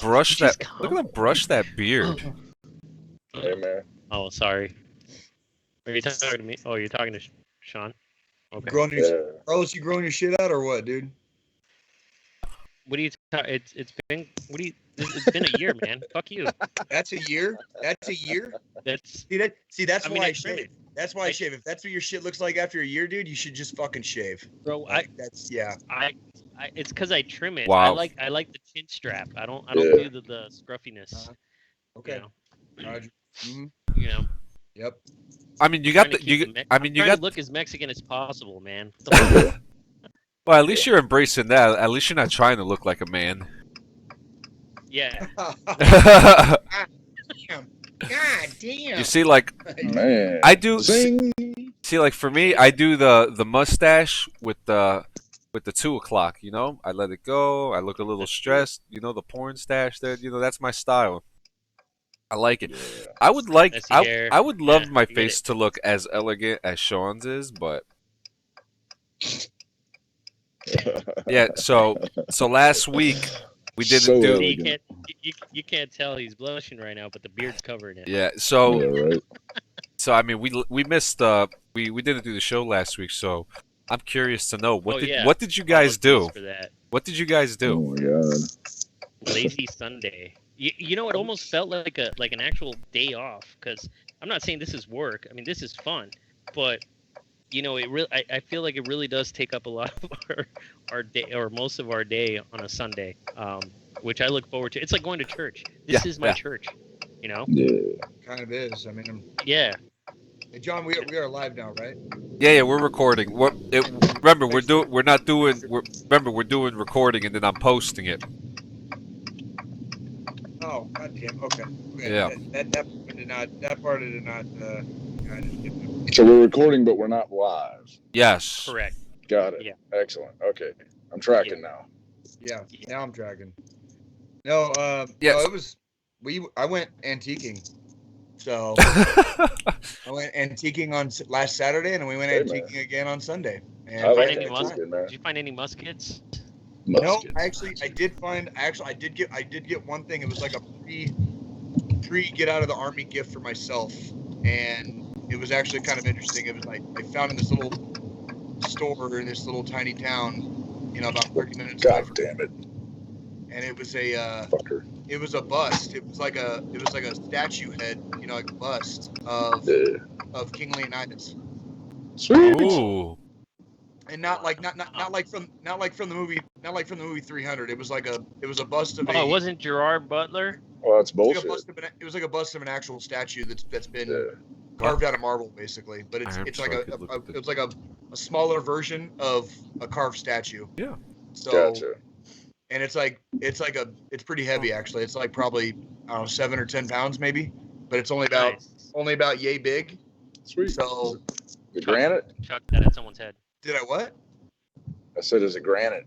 Brush that. Look at him brush that beard. Hey, man. Oh, sorry. Are you talking to me? Oh, you're talking to Sean? Okay. Carlos, you growing your shit out or what, dude? What do you? It's been. What do you? It's been a year, man. Fuck you. That's a year. That's a year. That's That's I why mean, I shave. That's why I shave. If that's what your shit looks like after a year, dude, you should just fucking shave. bro. It's because I trim it. Wow. I like the chin strap. I don't do the scruffiness. Okay. You know? Roger. Mm-hmm. You know. Yep. I mean, you got the. You got. to look as Mexican as possible, man. Well, at least you're embracing that. At least you're not trying to look like a man. Yeah. God damn. You see, like, Man. I do. Zing. See, like for me, I do the mustache with the 2 o'clock. You know, I let it go. I look a little stressed. You know, the porn stash there. You know, that's my style. I like it. Yeah. I would like. Messy hair. I would love Yeah, my I get face it. to look as elegant as Sean's is, but yeah. So last week we didn't So do. elegant. You can't tell he's blushing right now, but the beard's covering it. Yeah. So Yeah, right. so I mean we missed we didn't do the show last week, so I'm curious to know what did you guys do? For that. What did you guys do? Oh my god. Lazy Sunday. You know, it almost felt like an actual day off. Because I'm not saying this is work. I mean, this is fun, but you know, I feel like it really does take up a lot of our day, or most of our day on a Sunday, which I look forward to. It's like going to church. This is my church. You know. Yeah. Kind of is. I mean, Yeah. hey, John, we are live now, right? Yeah, we're recording. Remember, we're doing recording and then I'm posting it. Oh, goddamn. Okay. Yeah. That part did not. I didn't get that. So we're recording, but we're not live. Yes. Correct. Got it. Yeah. Excellent. Okay. I'm tracking now. Yeah. Now I'm tracking. No. Yes. No, it was. I went antiquing. So I went antiquing on last Saturday, and we went antiquing again on Sunday. And I like Find any antiquing, man. Did you find any muskets? no, Muskets. I did get one thing. It was like a pre get out of the army gift for myself, and it was actually kind of interesting. It was like I found in this little store in this little tiny town, you know, about 30 minutes away God from damn it. and it was a Fucker. it was a bust. It was like a statue head, you know, like a bust of Yeah. King Leonidas. Sweet. Ooh. And not like from the movie 300. It was a bust of Oh, it wasn't Gerard Butler? Well, that's it was bullshit. like a bust of an actual statue that's been Yeah. carved out of marble, basically. But I am it's sure like I could look at it's like a smaller version of a carved statue. Yeah. So Gotcha. and it's pretty heavy actually. It's like probably, I don't know, 7 or 10 pounds maybe, but it's only about yay big. Sweet. So The granite? Chuck that at someone's head. did I what? I said, is it granite?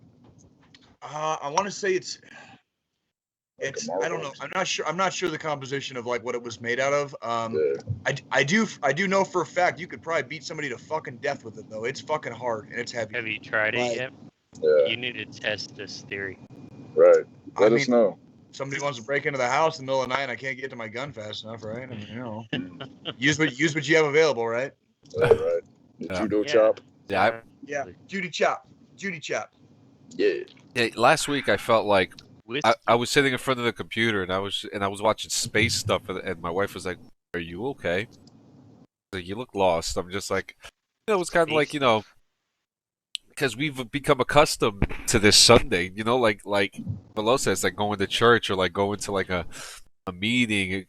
I want to say it's marble. I don't know. I'm not sure the composition of like what it was made out of. Yeah. I do know for a fact you could probably beat somebody to fucking death with it though. It's fucking hard and it's heavy. Have you tried it Right. yet? Yeah. You need to test this theory. Right. Let I us mean- know. Somebody wants to break into the house in the middle of the night and I can't get to my gun fast enough, right? I mean, you know, use what you have available, right? Yeah, right. The Yeah. judo Yeah. chop. Yeah. Yeah. Judy chop. Yeah. Yeah. Last week I felt like Whiskey. I was sitting in front of the computer and I was watching space stuff and my wife was like, "Are you okay?" Like, you look lost. I'm just like, it was kind of like, you know, because we've become accustomed to this Sunday, you know, like below says, like going to church or like going to like a meeting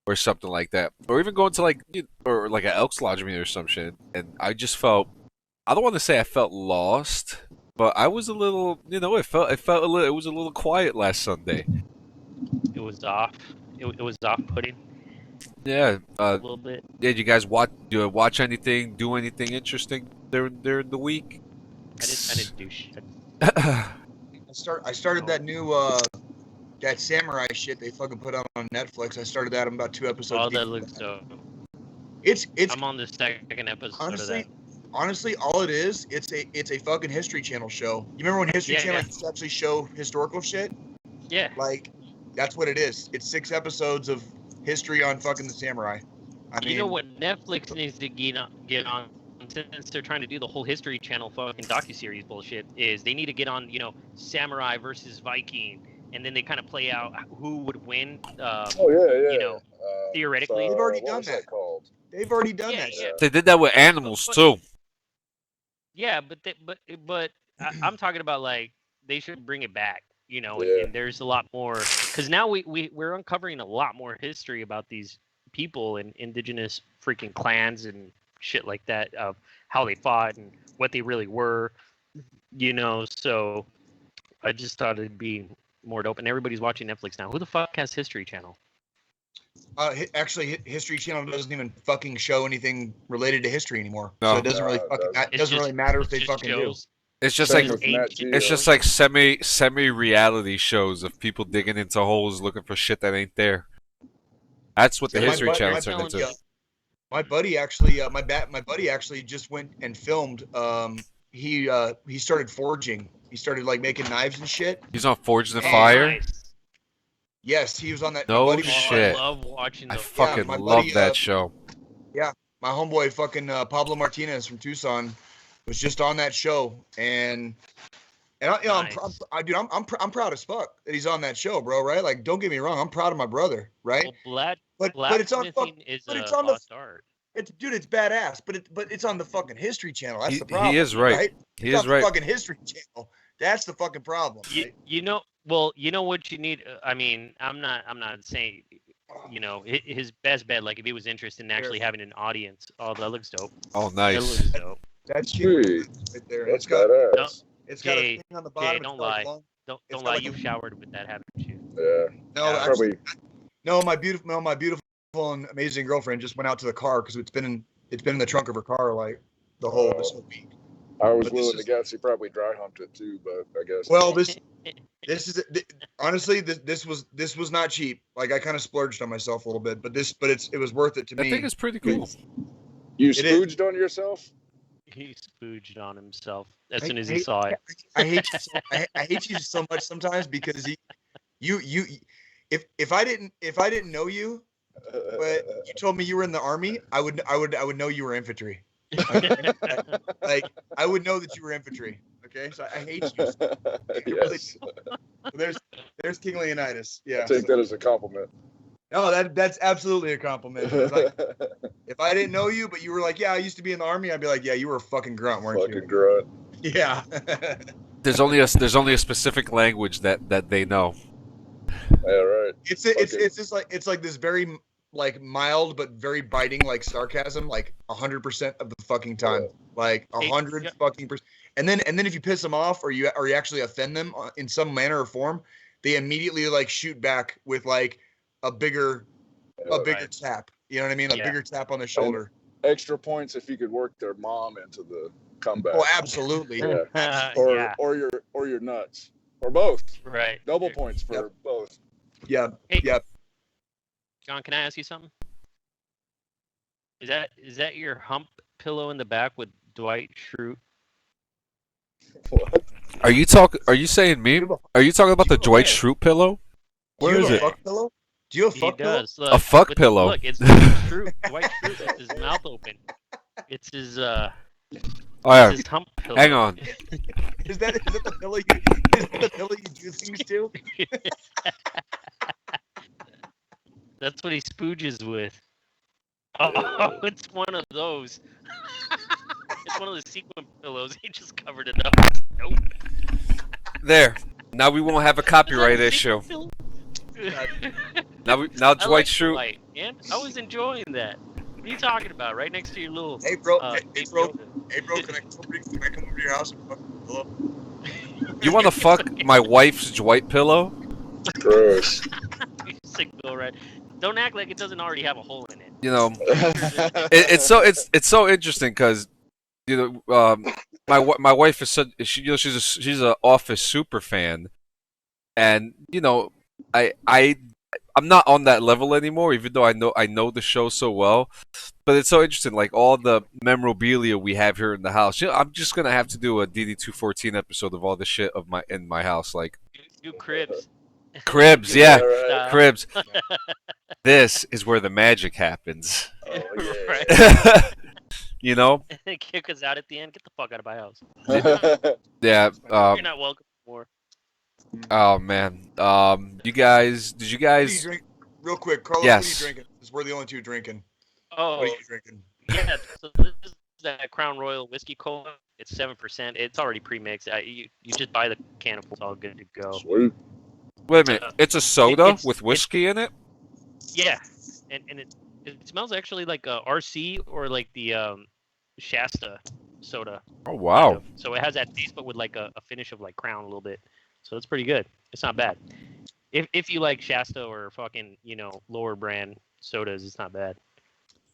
or something like that, or even going to like or like an Elks Lodge meeting or some shit. And I just felt, I don't want to say I felt lost, but I was a little, you know, it was a little quiet last Sunday. It was off. It was off-putting Yeah. a little bit. Yeah. Did you guys watch anything, do anything interesting during the week? I didn't do shit. I started that new that samurai shit they fucking put out on Netflix. I started that. I'm about 2 episodes. Oh, deep. that looks dope. It's I'm on the second episode of that. honestly, all it is, it's a fucking History Channel show. You remember when History Yeah, Channel yeah. used to actually show historical shit? Yeah. Like, that's what it is. It's 6 episodes of history on fucking the samurai. I mean, You know what Netflix needs to get on since they're trying to do the whole History Channel fucking docuseries bullshit is they need to get on, samurai versus Viking, and then they kind of play out who would win. Oh yeah. You know, theoretically. They've already what done was that. called? They've already done Yeah, that yeah. shit. They did that with animals too. Yeah, but I'm talking about like they should bring it back, Yeah. and there's a lot more because now we're uncovering a lot more history about these people and indigenous freaking clans and shit like that of how they fought and what they really were, So I just thought it'd be more dope. And everybody's watching Netflix now. Who the fuck has History Channel? Actually, History Channel doesn't even fucking show anything related to history anymore. No. So it doesn't really No, it fucking doesn't. it doesn't really matter if they It's fucking do. shows. It's just Same like with Nat Geo. it's just like semi reality shows of people digging into holes looking for shit that ain't there. That's what the Yeah, History my Channel buddy- turned my into. My buddy actually, my buddy actually just went and filmed. He started forging. He started like making knives and shit. He's on Forged in Oh, Fire. Nice. Yes, he was on that. No my buddy, shit. I love watching I those. fucking my love buddy, that show. My homeboy, fucking Pablo Martinez from Tucson, was just on that show, and Nice. I'm proud as fuck that he's on that show, bro. Right? Like, don't get me wrong, I'm proud of my brother, right? Well, But it's on blacksmithing is but a it's on the- lost art. it's badass, but it's on the fucking History Channel. That's the problem. He is right. He It's is on the right. fucking History Channel. That's the fucking problem. Right? You know what you need. I mean, I'm not saying, his best bet. Like if he was interested in actually having an audience, oh, that looks dope. Oh, That nice. looks dope. That's Sweet. right there. That's It's got badass. it's got Jay, a thing on the bottom. don't it's got, like, lie. long- Don't It's got lie. like You've a- showered with that, haven't you? Yeah. No, Yeah, actually, Probably. no. My beautiful and amazing girlfriend just went out to the car because it's been in the trunk of her car like this whole week. I was But this willing to is- guess he probably dry humped it too, but I guess. Well, this is honestly this was not cheap. Like I kind of splurged on myself a little bit, but it was worth it to I me. think it's pretty cool. You It is. spooged on yourself? He spooged on himself as I- soon as he I- saw it. I hate you. I hate you so much sometimes because if I didn't know you, but you told me you were in the army, I would know you were infantry. Like I would know that you were infantry. Okay, so I hate you. Yes. There's King Leonidas. Yeah. I take that as a compliment. No, that's absolutely a compliment. It's like, if I didn't know you, but you were like, yeah, I used to be in the army, I'd be like, yeah, you were a fucking grunt, weren't Fucking you? grunt. Yeah. There's only a specific language that they know. Yeah, right. It's just like it's like this very like mild but very biting like sarcasm like 100% of the fucking time, like 100 yeah. fucking percent. And then if you piss them off or you actually offend them in some manner or form, they immediately like shoot back with like a bigger Right. tap. You know what I mean? A Yeah. bigger tap on the shoulder. Extra points if you could work their mom into the comeback. Oh, absolutely. Yeah. Yeah, Or your nuts. Or both. right. Double points for Yep. both. Yeah. Hey, Yeah. John, can I ask you something? Is that your hump pillow in the back with Dwight Schrute? What? Are you saying me? Are you talking about the Dwight Schrute pillow? Do you Where have is a it? fuck pillow? Do you have a He fuck pillow? does. Look, A fuck with- pillow. Look, it's Dwight Schrute. Dwight Schrute with his mouth open. It's his Oh yeah. his hump pillow. Hang on. Is that the pillow you do things to? That's what he spooges with. Oh, it's one of those. It's one of the sequin pillows. He just covered it up. Nope. There. Now we won't have a copyright issue. Now I Dwight like Schrute. Dwight, man. I was enjoying that. What are you talking about? Right next to your little. Hey bro, hey big bro, Yoda. hey bro, can I come over to your house and fuck the pillow? You want to fuck my wife's Dwight pillow? Gross. Sick Bill, right? Don't act like it doesn't already have a hole in it. You know, it's so interesting because my wife is such she's a Office super fan, and I'm not on that level anymore, even though I know the show so well. But it's so interesting, like all the memorabilia we have here in the house. I'm just gonna have to do a DD214 episode of all the shit in my house, like. Do cribs. Cribs, yeah, Right. cribs. This is where the magic happens. Oh, yeah. Right. You know? They kick us out at the end. Get the fuck out of my house. Yeah. You're not welcome anymore. Oh man. You guys? Did you What are you guys? drinking? Real quick, Carlos, Yes. what are you drinking? Because we're the only two drinking. Oh, What are you drinking? yeah. So this is that Crown Royal whiskey cola. It's 7%. It's already pre-mixed. You just buy the can of. It's all good to go. Sweet. Wait a minute. It's a soda it's- with whiskey in it. Yeah, and it smells actually like a RC or like the Shasta soda. Oh kind wow. of. So it has that taste, but with like a finish of like Crown a little bit. So it's pretty good. It's not bad. If you like Shasta or fucking lower brand sodas, it's not bad.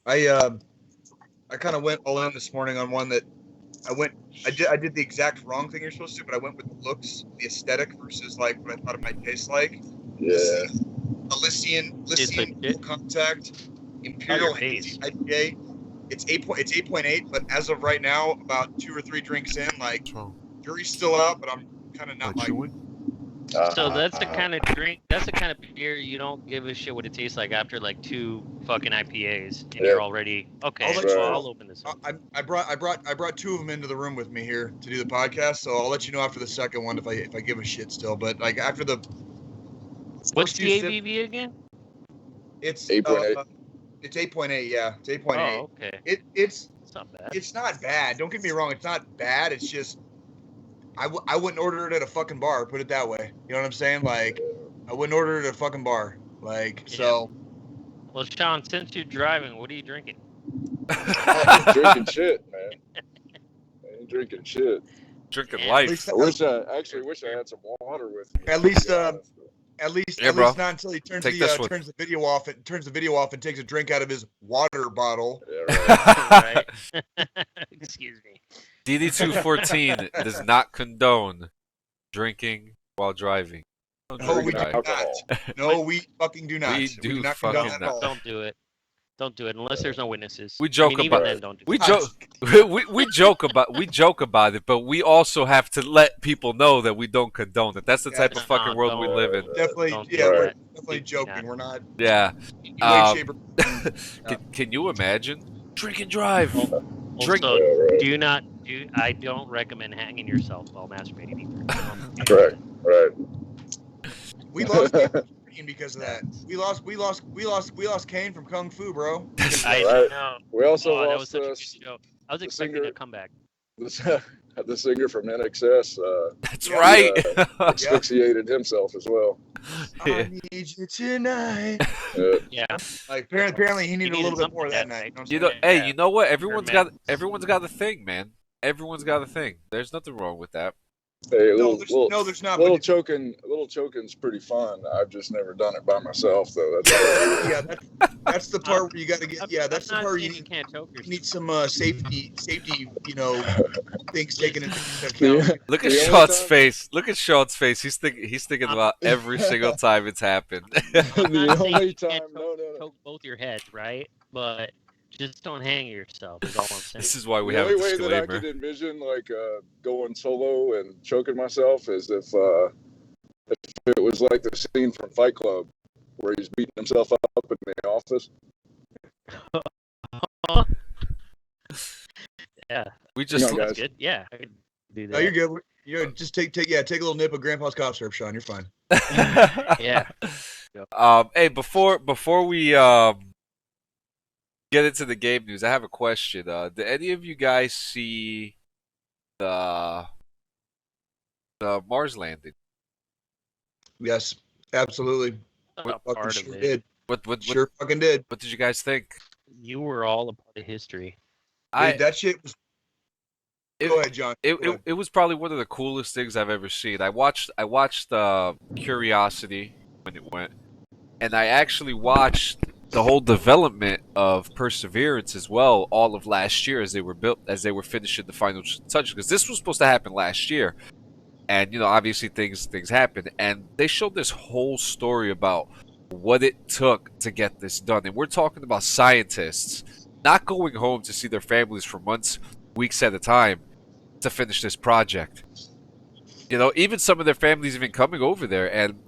I kind of went all in this morning on one that I did the exact wrong thing you're supposed to, but I went with the looks, the aesthetic versus like what I thought it might taste like. Yeah. Elysian legit. Full Contact Imperial face. Hazy IPA. It's 8.8, but as of right now, about 2 or 3 drinks in, like jury's still out, but I'm kind of not like. So that's the kind of drink. That's the kind of beer you don't give a shit what it tastes like after like 2 fucking IPAs, and you're already okay. I'll let you- I'll open this up. I brought 2 of them into the room with me here to do the podcast, so I'll let you know after the second one if I give a shit still. But like after the What's first the few ABV again? it's 8.8. It's 8.8. Yeah, it's 8.8. Oh, okay. It's It's not bad. It's not bad. Don't get me wrong. It's not bad. It's just I wouldn't order it at a fucking bar. Put it that way. You know what I'm saying? Like I wouldn't order it at a fucking bar. Like so. Well, Sean, since you're driving, what are you drinking? I ain't drinking shit, man. I ain't drinking shit. Drinking Yeah. life. I wish I had some water with me. At least, to be honest. At least bro. not until he turns Take this one. turns the video off. It turns the video off and takes a drink out of his water bottle. Yeah, right. Right. Excuse me. DD214 does not condone drinking while driving. No, we do Drive. Alcohol. not. No, we fucking do not. We do not fucking condone that at not. all. Don't do it. Don't do it unless there's no witnesses. We joke even about- then, don't do We it. joke. we joke about it, but we also have to let people know that we don't condone it. That's the type of Yeah, fucking world we don't. live in. Definitely, Don't do yeah, we're that. definitely Do joking. not. We're not. Yeah. in any way, Um, shape, or Can you imagine? Drink and drive. Drink. Also, Yeah, right. do not do. I don't recommend hanging yourself while masturbating either. Correct. Right. We lost Kane because of that. We lost Kane from Kung Fu, bro. I Right. know. We also Oh, that was lost such a good show. I was the expecting singer- a comeback. the singer from NXS That's Yeah. right. asphyxiated himself as well. I need you tonight. Yeah. Like apparently he needed a needed little bit more that something night. that You know what I'm You know, saying? hey, Yeah. you know what? Everyone's man. got a thing, man. Everyone's got a thing. There's nothing wrong with that. Hey, No, there's not. little But choking's pretty fun. I've just never done it by myself though. That's yeah, that's the part where you got to get. Yeah, that's the I'm not part where saying you you can't choke yourself. need some safety, things taken into account. Look at The only Sean's time- face. Look at Sean's face. He's thinking about every single time it's happened. I'm the not saying only you can't time. No. choke both your heads, right? But just don't hang yourself. Is all I'm saying. This is why we The have a only way that I disclaimer. could envision like going solo and choking myself is if it was like the scene from Fight Club where he's beating himself up in the office. Yeah, We just Hang on, that's guys. good. Yeah, I could do that. No, you're good. You're just take a little nip of Grandpa's cough syrup, Sean. You're fine. Yeah. Hey, before we get into the game news, I have a question. Did any of you guys see the Mars landing? Yes, absolutely. A Fucking part of sure it. did. What Sure fucking did. did you guys think? You were all a part of history. Dude, that shit was. It- Go ahead, John. Go It ahead. was probably one of the coolest things I've ever seen. I watched Curiosity when it went, and I actually watched the whole development of Perseverance as well, all of last year as they were finishing the final touches, because this was supposed to happen last year, and obviously things happened, and they showed this whole story about what it took to get this done, and we're talking about scientists not going home to see their families for months, weeks at a time to finish this project. Even some of their families even coming over there, and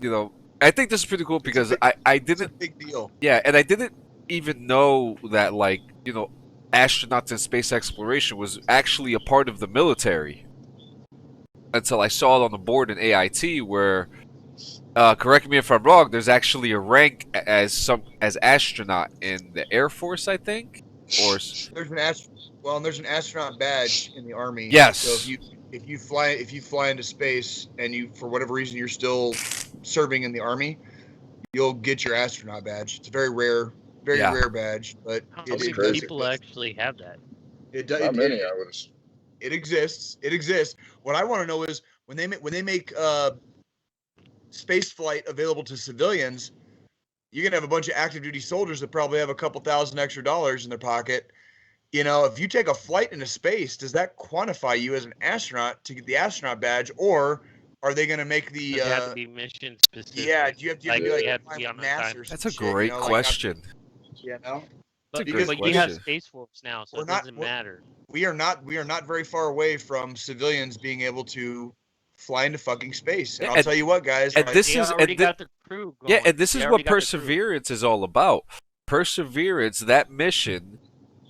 I think this is pretty cool because I It's a didn't, big deal. yeah, and I didn't even know that, like, you know, astronauts and space exploration was actually a part of the military until I saw it on the board in AIT where, correct me if I'm wrong, there's actually a rank as astronaut in the Air Force, I think, or There's an astronaut badge in the Army. yes. So if you fly into space and you, for whatever reason, you're still serving in the Army, you'll get your astronaut badge. It's a very rare badge, but How it many crazy. people actually have that? Not many, I would. It exists. It exists. What I want to know is when they make space flight available to civilians, you're gonna have a bunch of active duty soldiers that probably have a couple $1,000 extra in their pocket. You know, if you take a flight into space, does that quantify you as an astronaut to get the astronaut badge, or are they gonna make the? Does it have to be mission specific? Yeah, do you have to Like, be like you have to be on that NASA time. or That's some a shit, great you know, like, question. you know, But, great but you have question. Space Force now, so We're it not- doesn't we're- matter. we are not very far away from civilians being able to fly into fucking space. And Yeah, I'll and- tell you what, guys. and like, this They is- already and thi- got the crew going. Yeah, and this They is already what got the crew. Perseverance is all about. Perseverance, that mission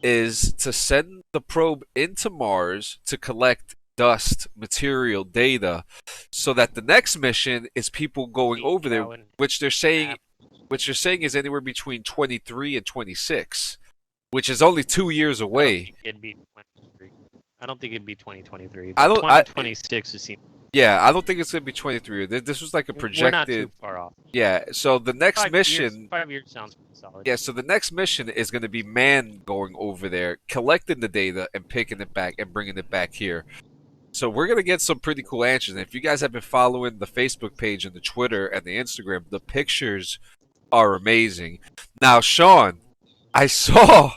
is to send the probe into Mars to collect dust, material, data, so that the next mission is people going Keep over there, going. which they're saying is anywhere between 23 and 26, which is only 2 years away. It'd be 23. I don't think it'd be 2023. I don't- 2026 would seem. Yeah, I don't think it's gonna be 23. This was like a We're not projected. too far off. Yeah, so the next 5 years, mission. 5 years sounds pretty solid. Yeah, so the next mission is going to be man going over there, collecting the data and picking it back and bringing it back here. So we're going to get some pretty cool answers. And if you guys have been following the Facebook page and the Twitter and the Instagram, the pictures are amazing. Now, Sean, I saw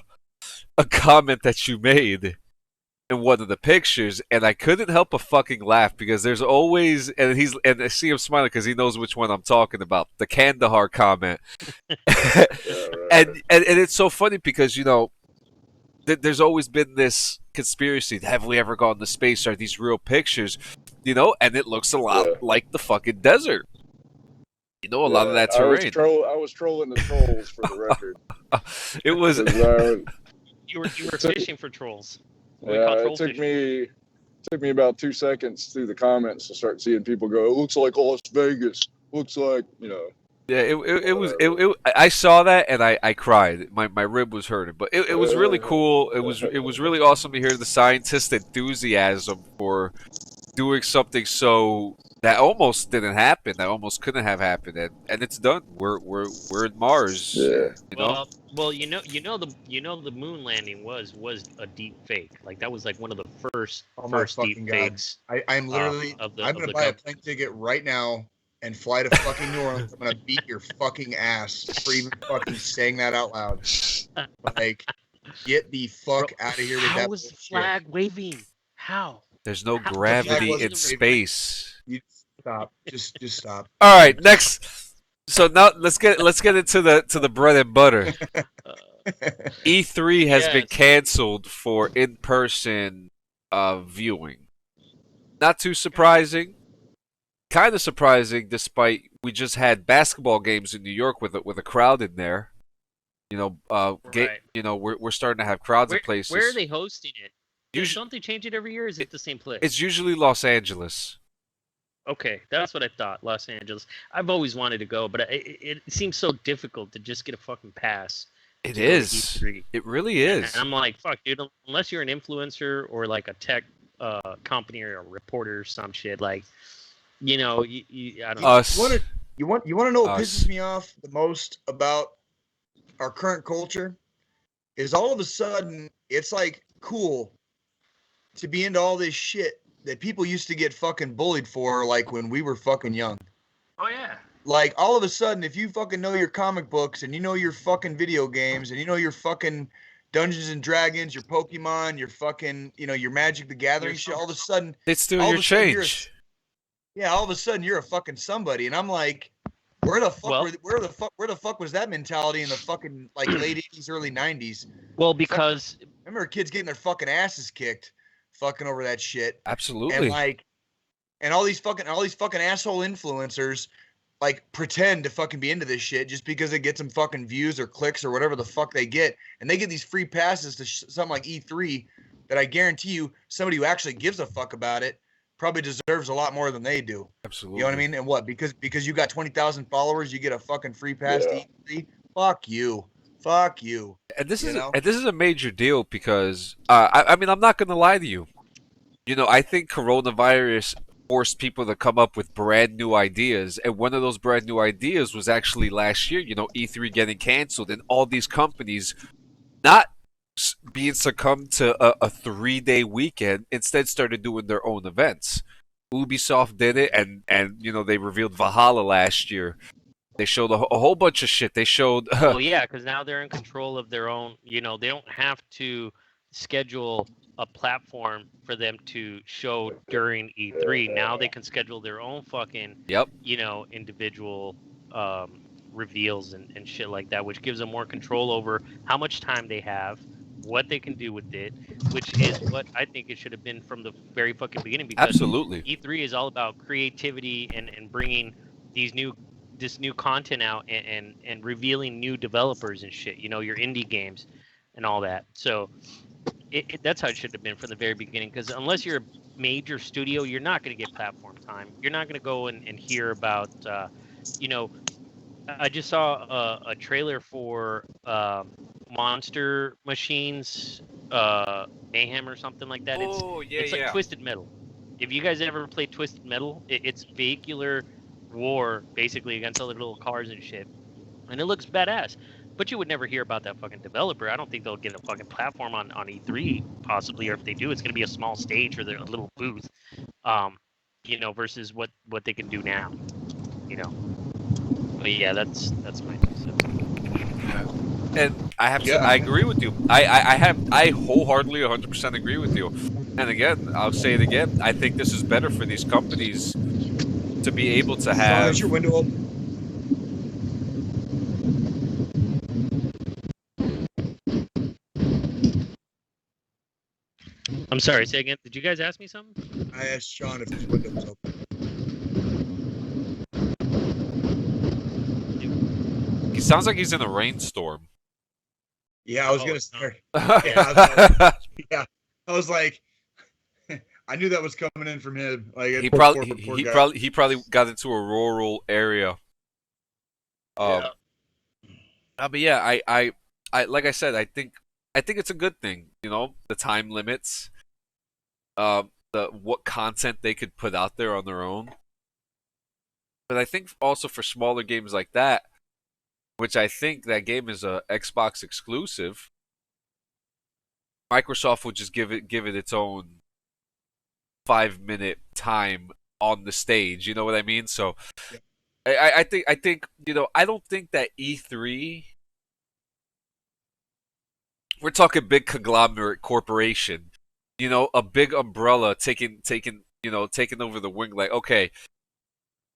a comment that you made in one of the pictures, and I couldn't help but fucking laugh because there's always, and I see him smiling because he knows which one I'm talking about, the Kandahar comment. Yeah, right. and it's so funny because, you know, there's always been this conspiracy. Have we ever gone to space? Are these real pictures? You know, and it looks a lot Yeah. like the fucking desert. You know, a lot of that terrain. I was trolling the trolls for the record. It was. 'Cause, You were fishing for trolls. We yeah, call it troll took fishing. me about 2 seconds through the comments to start seeing people go, "It looks like Las Vegas. Looks like, you know." Yeah, I saw that and I cried. My rib was hurting, but it was really cool. It was really awesome to hear the scientists' enthusiasm for doing something so that almost didn't happen, that almost couldn't have happened, and it's done. We're in Mars. Yeah. You know? Well, you know the moon landing was a deep fake. Like that was like one of the first Oh my deep fucking God. fakes. I'm literally. of the- I'm of gonna the buy a company. plane ticket right now and fly to fucking New Orleans. I'm gonna beat your fucking ass for even fucking saying that out loud. Like, get the fuck out of here with How that was the bullshit. flag waving? How? There's no How- gravity wasn't in even- space. You stop. Just stop. All right, next. So now let's get into the bread and butter. E3 has been Yes. canceled for in-person viewing. Not too surprising. Kind of surprising, despite we just had basketball games in New York with a crowd in there. You know, Right. you know, we're starting to have crowds in places. Where are they hosting it? Usu- Don't they change it every year? Or is it the same place? It's usually Los Angeles. Okay, that's what I thought. Los Angeles. I've always wanted to go, but it seems so difficult to just get a fucking pass. It to go to is. E3. It really is. And I'm like, fuck, dude. Unless you're an influencer or like a tech company or a reporter or some shit, like, you know, I don't know. Us. You want to know what Us. pisses me off the most about our current culture is all of a sudden it's like cool to be into all this shit that people used to get fucking bullied for, like when we were fucking young. Oh yeah. Like all of a sudden, if you fucking know your comic books and you know your fucking video games and you know your fucking Dungeons and Dragons, your Pokemon, your fucking, you know, your Magic the Gathering shit, all of a sudden, It's still all your of a sudden change. all of a sudden you're a fucking somebody, and I'm like, where the fuck, Well- where the fuck was that mentality in the fucking like late '80s, early '90s? Well, because Remember kids getting their fucking asses kicked, fucking over that shit, Absolutely. and like, and all these fucking asshole influencers like pretend to fucking be into this shit just because it gets them fucking views or clicks or whatever the fuck they get, and they get these free passes to something like E3 that I guarantee you somebody who actually gives a fuck about it probably deserves a lot more than they do. Absolutely. You know what I mean? And what? Because you got 20,000 followers, you get a fucking free pass to E3? Fuck you. Fuck you. And this You is know? a major deal because I mean I'm not gonna lie to you. You know, I think coronavirus forced people to come up with brand new ideas, and one of those brand new ideas was actually last year. You know, E3 getting canceled, and all these companies not being succumbed to a 3-day weekend, instead started doing their own events. Ubisoft did it, and you know they revealed Valhalla last year. They showed a whole bunch of shit. They showed Well, yeah, because now they're in control of their own. You know, they don't have to schedule a platform for them to show during E3. Now they can schedule their own fucking, yep, you know, individual reveals and shit like that, which gives them more control over how much time they have, what they can do with it, which is what I think it should have been from the very fucking beginning. Because absolutely. E3 is all about creativity and bringing this new content out and revealing new developers and shit. You know, your indie games and all that. So that's how it should have been from the very beginning. Because unless you're a major studio, you're not going to get platform time. You're not going to go and hear about, you know, I just saw a trailer for Monster Machines Mayhem or something like that. Oh yeah, It's like yeah. Twisted Metal. If you guys ever played Twisted Metal, it's vehicular war basically against other little cars and shit, and it looks badass. But you would never hear about that fucking developer. I don't think they'll get a fucking platform on E3 possibly, or if they do, it's gonna be a small stage or a little booth. You know, versus what they can do now. You know. But yeah, that's my 2 cents. And I have to, Yeah. I agree with you. I wholeheartedly 100% agree with you. And again, I'll say it again. I think this is better for these companies to be able to Sean, have. is your window open? I'm sorry. Say again. Did you guys ask me something? I asked Sean if his window was open. He sounds like he's in a rainstorm. Yeah, I was Oh, gonna it's not. start. Yeah, yeah. I was like, I knew that was coming in from him. Like he poor guy. probably got into a rural area. Yeah. But yeah, I like I said, I think it's a good thing. You know, the time limits, the what content they could put out there on their own. But I think also for smaller games like that, which I think that game is a Xbox exclusive, Microsoft would just give it its own 5-minute time on the stage. You know what I mean? So Yeah. I think you know I don't think that E3. We're talking big conglomerate corporation. You know, a big umbrella taking over the wing. Like, okay,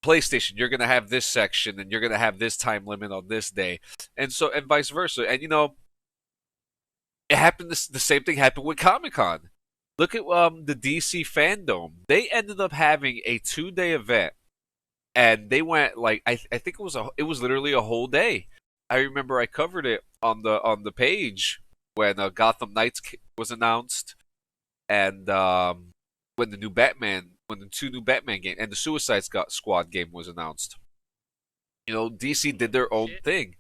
PlayStation, you're gonna have this section, and you're gonna have this time limit on this day, and so and vice versa. And you know, it happened. The same thing happened with Comic Con. Look at the DC fandom. They ended up having a 2-day event, and they went like I think it was literally a whole day. I remember I covered it on the page when Gotham Knights was announced, and when the 2 new Batman game and the Suicide Squad game was announced. You know, DC did their own thing.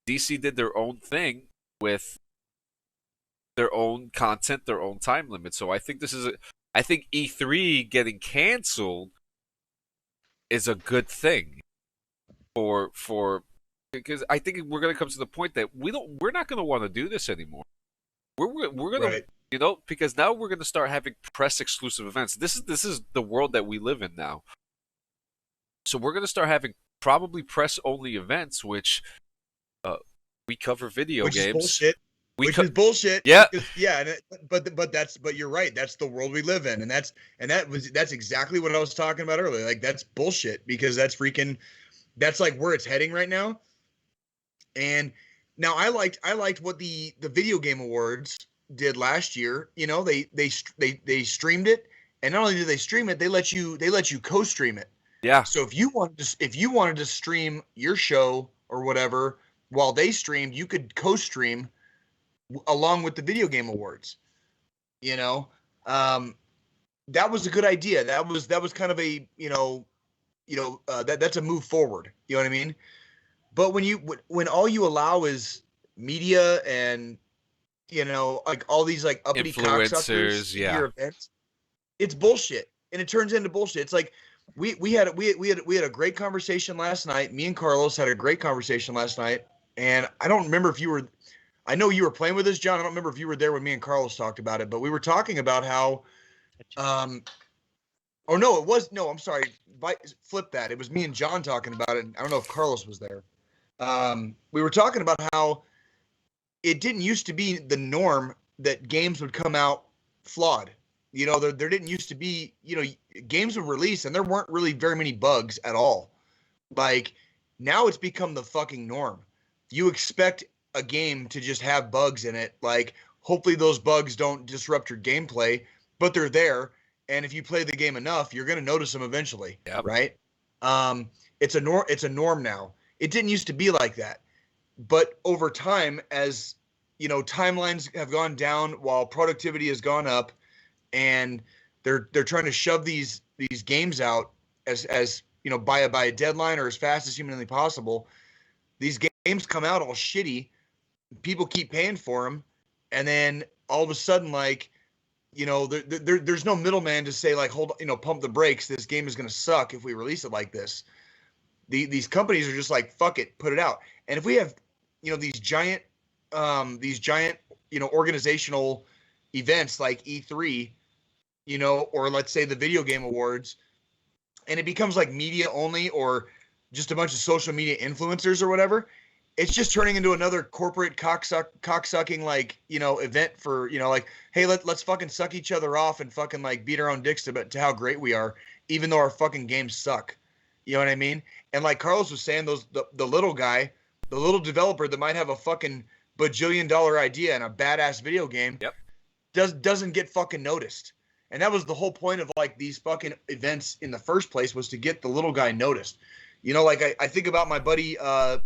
DC did their own thing with their own content, their own time limit. So I think I think E3 getting canceled is a good thing for because I think we're going to come to the point that we're not going to want to do this anymore. We're going to Right. you know, because now we're going to start having press exclusive events. This is the world that we live in now. So we're going to start having probably press only events, which we cover video Which games. is bullshit. We Which is bullshit. Yeah. Because, yeah, but you're right. That's the world we live in, and that's exactly what I was talking about earlier. Like that's bullshit because that's like where it's heading right now. And now I liked what the video game awards did last year. You know, they streamed it, and not only did they stream it, they let you co-stream it. Yeah. So if you wanted to stream your show or whatever while they streamed, you could co-stream along with the video game awards. You know, that was a good idea. That was kind of a that's a move forward. You know what I mean? But when all you allow is media and like all these like uppity cocksuckers Influencers, into yeah. your events, it's bullshit, and it turns into bullshit. It's like we had a great conversation last night. Me and Carlos had a great conversation last night, and I don't remember if you were. I know you were playing with us, John. I don't remember if you were there when me and Carlos talked about it, but we were talking about how, or no, it was no. I'm sorry, flip that. It was me and John talking about it. I don't know if Carlos was there. We were talking about how it didn't used to be the norm that games would come out flawed. There didn't used to be, games would release and there weren't really very many bugs at all. Like now it's become the fucking norm. You expect a game to just have bugs in it. Like hopefully those bugs don't disrupt your gameplay, but they're there. And if you play the game enough, you're going to notice them eventually. Yep. Right. It's a norm now. It didn't used to be like that. But over time, as timelines have gone down while productivity has gone up, and they're trying to shove these games out as by a deadline or as fast as humanly possible. These games come out all shitty. People keep paying for them, and then all of a sudden, like there's no middleman to say like pump the brakes. This game is going to suck if we release it like this. These companies are just like fuck it, put it out. And if we have these giant organizational events like E3, or let's say the video game awards, and it becomes like media only or just a bunch of social media influencers or whatever, it's just turning into another corporate cocksucking like event for like, hey, let's fucking suck each other off and fucking like beat our own dicks to how great we are, even though our fucking games suck. You know what I mean? And like Carlos was saying, the little guy, the little developer that might have a fucking bajillion-dollar idea and a badass video game, Yep. doesn't get fucking noticed. And that was the whole point of like these fucking events in the first place, was to get the little guy noticed. Like I think about my buddy, buddy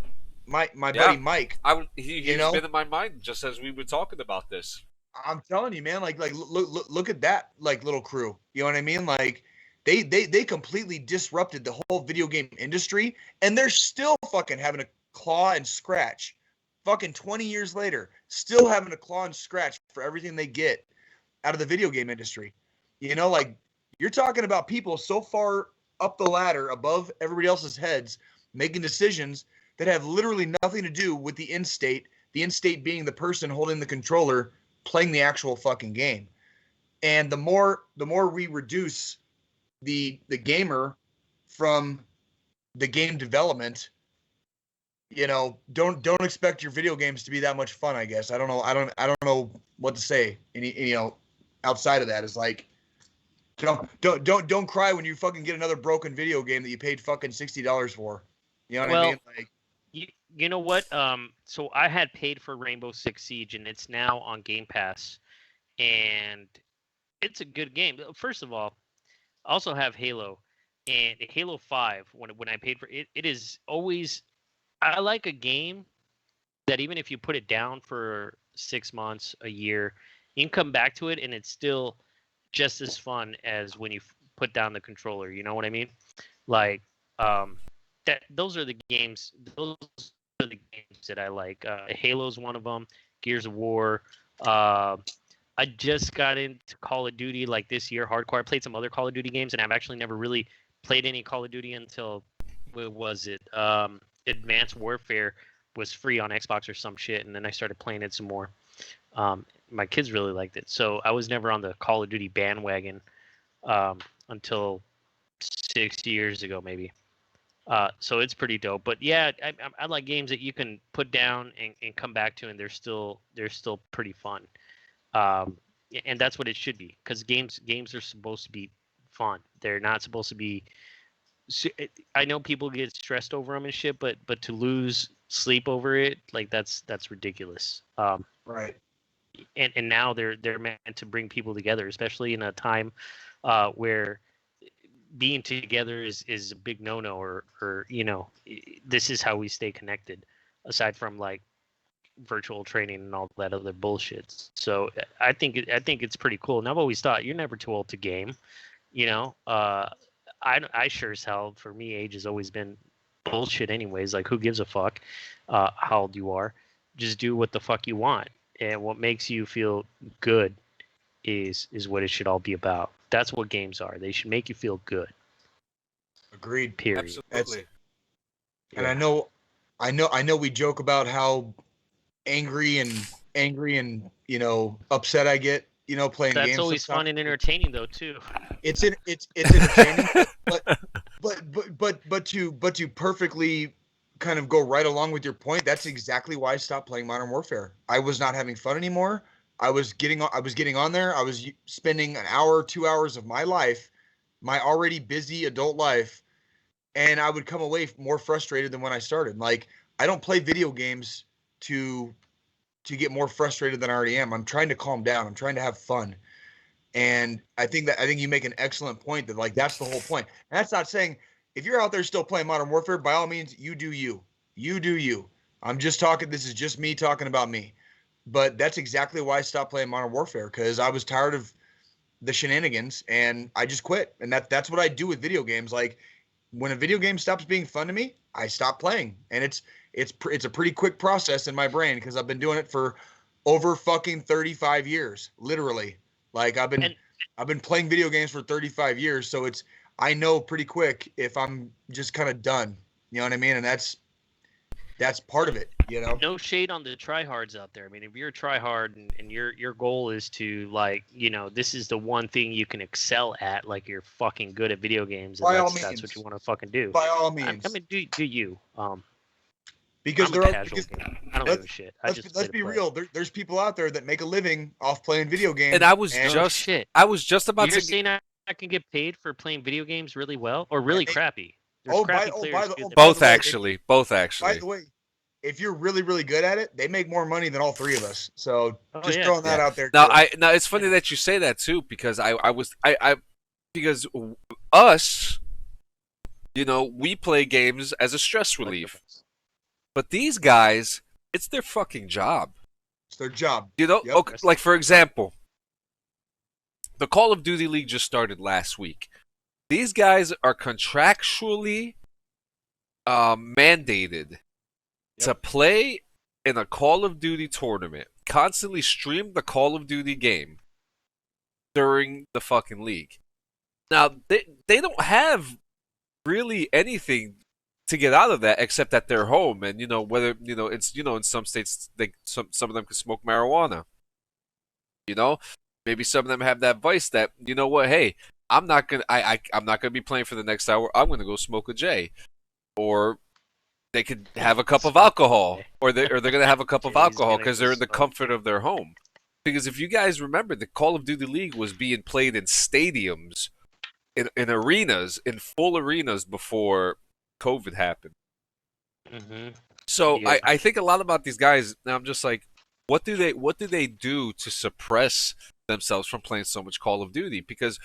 Mike. He's been in my mind just as we were talking about this. I'm telling you, man. Like look at that like little crew. You know what I mean? Like they completely disrupted the whole video game industry, and they're still fucking having a claw and scratch. Fucking 20 years later, still having a claw and scratch for everything they get out of the video game industry. Like you're talking about people so far up the ladder above everybody else's heads, making decisions that have literally nothing to do with the end state being the person holding the controller playing the actual fucking game. And the more we reduce the gamer from the game development, don't expect your video games to be that much fun, I guess. I don't know what to say. Outside of that is like, don't cry when you fucking get another broken video game that you paid fucking $60 for. You know what I mean? Like, you know what? So I had paid for Rainbow Six Siege, and it's now on Game Pass, and it's a good game. First of all, I also have Halo, and Halo 5. When I paid for it, it is always. I like a game that even if you put it down for 6 months, a year, you can come back to it, and it's still just as fun as when you put down the controller. You know what I mean? Like, those are the games. Those are the games that I like. Halo's one of them. Gears of War. I just got into Call of Duty like this year, hardcore. I played some other Call of Duty games, and I've actually never really played any Call of Duty until, what was it? Advanced Warfare was free on Xbox or some shit, and then I started playing it some more. My kids really liked it, so I was never on the Call of Duty bandwagon until 6 years ago, maybe. So it's pretty dope. But yeah, I like games that you can put down and come back to, and they're still pretty fun. And that's what it should be, because games are supposed to be fun. They're not supposed to be. I know people get stressed over them and shit, but to lose sleep over it, like that's ridiculous. Right. And now they're meant to bring people together, especially in a time where being together is a big no-no, or this is how we stay connected, aside from like virtual training and all that other bullshit. So I think it's pretty cool. And I've always thought you're never too old to game. I sure as hell, for me, age has always been bullshit anyways. Like, who gives a fuck how old you are? Just do what the fuck you want, and what makes you feel good is what it should all be about. That's what games are. They should make you feel good. Agreed. Period. Absolutely. And I know we joke about how angry and upset I get, playing games. That's always fun and entertaining though too. It's entertaining, but to perfectly kind of go right along with your point, that's exactly why I stopped playing Modern Warfare. I was not having fun anymore. I was getting on there. I was spending an hour, 2 hours of my life, my already busy adult life, and I would come away more frustrated than when I started. Like, I don't play video games to get more frustrated than I already am. I'm trying to calm down. I'm trying to have fun. And I think you make an excellent point that, like, that's the whole point. And that's not saying if you're out there still playing Modern Warfare, by all means, you do you. You do you. I'm just talking. This is just me talking about me. But that's exactly why I stopped playing Modern Warfare, because I was tired of the shenanigans and I just quit. And that's what I do with video games. Like, when a video game stops being fun to me, I stop playing. And it's a pretty quick process in my brain, because I've been doing it for over fucking 35 years, literally. Like, I've been playing video games for 35 years, so I know pretty quick if I'm just kind of done. You know what I mean? And that's part of it, No shade on the tryhards out there. I mean, if you're a tryhard and your goal is to, like, this is the one thing you can excel at, like, you're fucking good at video games, and that's what you want to fucking do. By all means. I mean, do you? Because I don't give a shit. Let's be real. There's people out there that make a living off playing video games. And I was just about You're to. saying I can get paid for playing video games really well, or really crappy? There's Both actually. By the way, if you're really, really good at it, they make more money than all three of us. So throwing that out there. Now it's funny that you say that too, because because us, we play games as a stress relief. But these guys, it's their fucking job. It's their job. Yep. Okay, like, for example, the Call of Duty League just started last week. These guys are contractually mandated to play in a Call of Duty tournament, constantly stream the Call of Duty game during the fucking league. Now, they don't have really anything to get out of that, except that they're home, and whether it's in some states some of them can smoke marijuana. Maybe some of them have that vice that hey, I'm not gonna be playing for the next hour. I'm gonna go smoke a J, or they could have a cup of alcohol, or they're gonna have a cup of alcohol because they're in the comfort of their home. Because if you guys remember, the Call of Duty League was being played in stadiums, in arenas, in full arenas before COVID happened. Mm-hmm. So yeah. I think a lot about these guys. Now I'm just like, what do they do to suppress themselves from playing so much Call of Duty? Because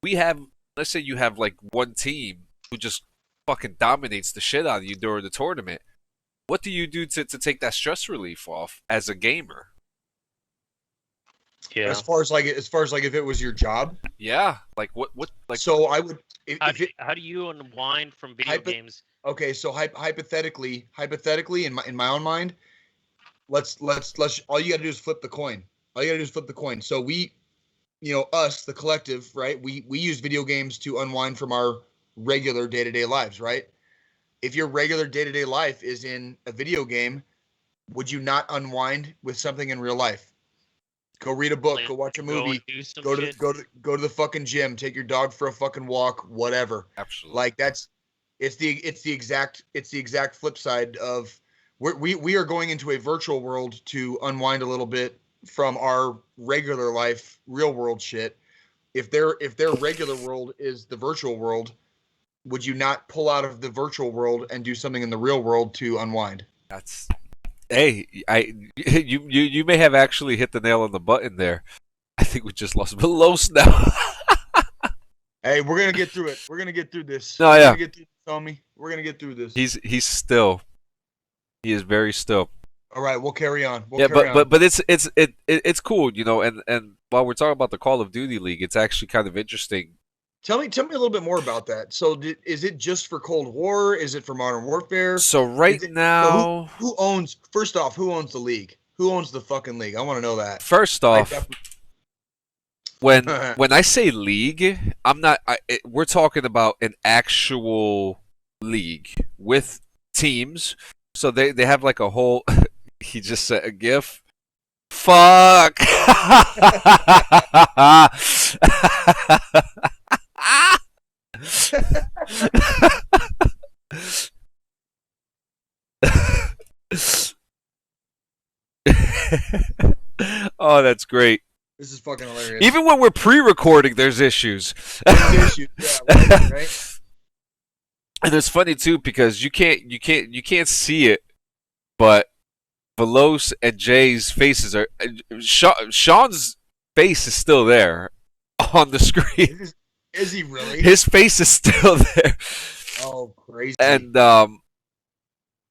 let's say you have like one team who just fucking dominates the shit out of you during the tournament. What do you do to take that stress relief off as a gamer? Yeah. As far as like if it was your job. Yeah. Like what like. So I would. How do you unwind from video games? Okay, so hypothetically, in my own mind, let's all you got to do is flip the coin. So we, us, the collective, right? We use video games to unwind from our regular day-to-day lives, right? If your regular day-to-day life is in a video game, would you not unwind with something in real life? Go read a book, go watch a movie, go to the fucking gym, take your dog for a fucking walk, whatever. Absolutely. Like it's the exact flip side of we are going into a virtual world to unwind a little bit from our regular life, real world shit. If their regular world is the virtual world, would you not pull out of the virtual world and do something in the real world to unwind? Hey, you may have actually hit the nail on the button there. I think we just lost Los now. Hey, we're gonna get through it. We're gonna get through this. No, We're yeah. gonna get through this, homie. We're gonna get through this. He's still. He is very still. All right, we'll carry on. We'll Yeah, carry on. but it's cool, you know. And while we're talking about the Call of Duty League, it's actually kind of interesting. Tell me a little bit more about that. So, is it just for Cold War? Is it for Modern Warfare? So right Is it- now, so who owns? First off, who owns the league? Who owns the fucking league? I want to know that. first I off, def- when I say league, we're talking about an actual league with teams. So they have like a whole. He just said a GIF. Fuck. Oh, that's great. This is fucking hilarious. Even when we're pre-recording, there's issues. There's issues. Yeah, right. And it's funny too because you can't see it, but Velos and Jay's faces are. Sean's face is still there on the screen. Is he really? His face is still there. Oh, crazy. And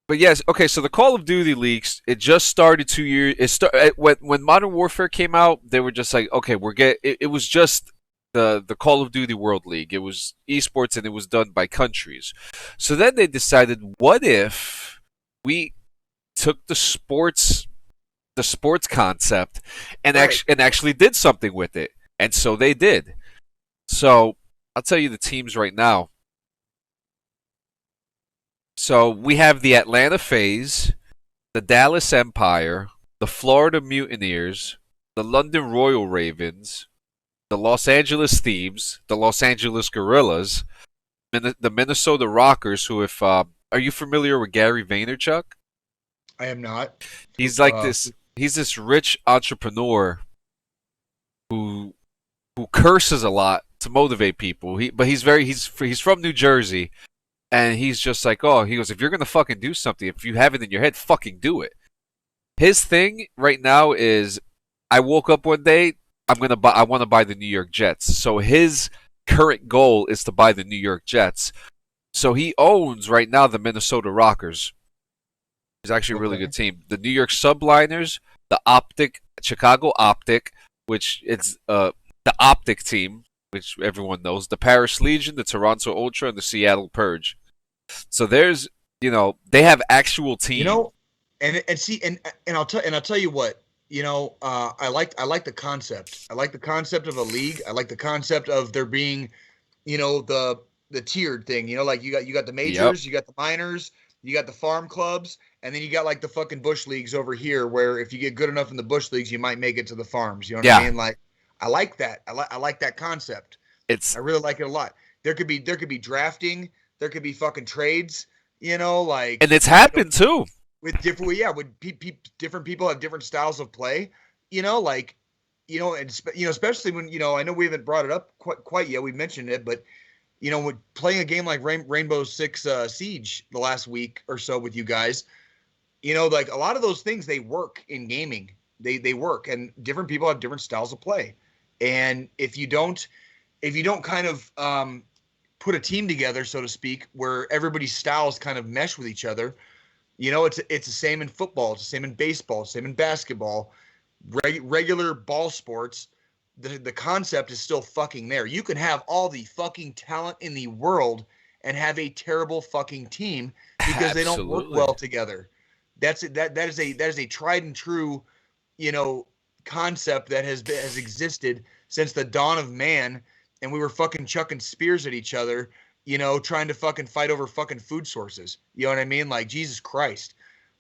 but yes, okay. So the Call of Duty leaks, it just started 2 years. When Modern Warfare came out, they were just like, okay, it was just the Call of Duty World League. It was esports, and it was done by countries. So then they decided, what if we took the sports concept and Right. actually did something with it? And so they did. So I'll tell you the teams right now. So we have the Atlanta FaZe, the Dallas Empire, the Florida Mutineers, the London Royal Ravens, the Los Angeles Thieves, the Los Angeles Gorillas, the Minnesota Rockers. Who, if are you familiar with Gary Vaynerchuk? I am not. He's like this. He's this rich entrepreneur who curses a lot to motivate people. He's from New Jersey. And he's just like, oh, he goes, if you're going to fucking do something, if you have it in your head, fucking do it. His thing right now is, I woke up one day, I want to buy the New York Jets. So his current goal is to buy the New York Jets. So he owns right now the Minnesota Rockers. It's actually a really good team. The New York Subliners, the Chicago Optic, which it's the Optic team, which everyone knows, the Paris Legion, the Toronto Ultra, and the Seattle Purge. So there's, they have actual teams. And I'll tell you what, I like the concept. I like the concept of a league. I like the concept of there being, the tiered thing. Like you got the majors, you got the minors, you got the farm clubs, and then you got like the fucking bush leagues over here, where if you get good enough in the bush leagues, you might make it to the farms. You know what I mean? Like, I like that. I like that concept. I really like it a lot. There could be drafting. There could be fucking trades. Like, and it's happened too. With different, different people have different styles of play. Like, especially when I know we haven't brought it up quite yet. We mentioned it, but when playing a game like Rainbow Six Siege the last week or so with you guys, like a lot of those things, they work in gaming. They work, and different people have different styles of play. And if you don't kind of put a team together, so to speak, where everybody's styles kind of mesh with each other, it's the same in football, it's the same in baseball, it's the same in basketball, regular ball sports. The concept is still fucking there. You can have all the fucking talent in the world and have a terrible fucking team because they don't work well together. That is a tried and true, concept that has existed since the dawn of man, and we were fucking chucking spears at each other, trying to fucking fight over fucking food sources. You know what I mean? Like, Jesus Christ,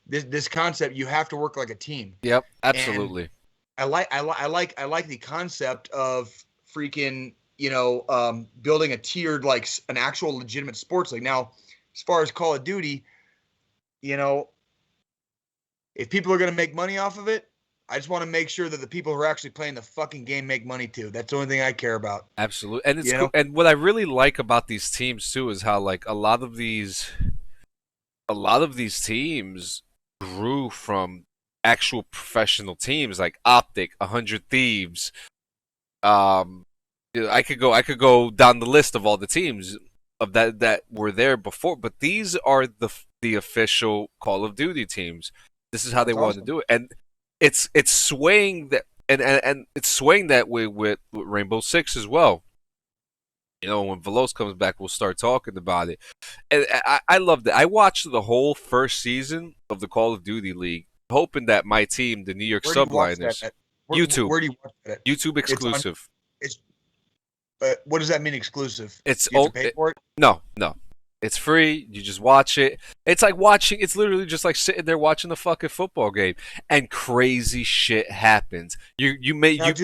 this concept, you have to work like a team. Yep, absolutely. And I like the concept of freaking, building a tiered, like an actual legitimate sports league. Now, as far as Call of Duty, if people are going to make money off of it, I just want to make sure that the people who are actually playing the fucking game make money too. That's the only thing I care about. Absolutely. And it's cool. And what I really like about these teams too is how, like, a lot of these teams grew from actual professional teams, like Optic, 100 Thieves, I could go down the list of all the teams of that were there before, but these are the official Call of Duty teams. This is how they That's wanted to awesome. do it, and it's swaying that, and it's swaying that way with Rainbow Six as well. You know, when Veloz comes back, we'll start talking about it. And I loved it. I watched the whole first season of the Call of Duty League, hoping that my team, the New York Where do you watch that Subliners, at? YouTube, Where do you watch that at? YouTube It's on. exclusive. It's. What does that mean exclusive? It's Do you have to pay for it? no, no. It's free. You just watch it. It's like watching. It's literally just like sitting there watching the fucking football game, and crazy shit happens. You may Now, you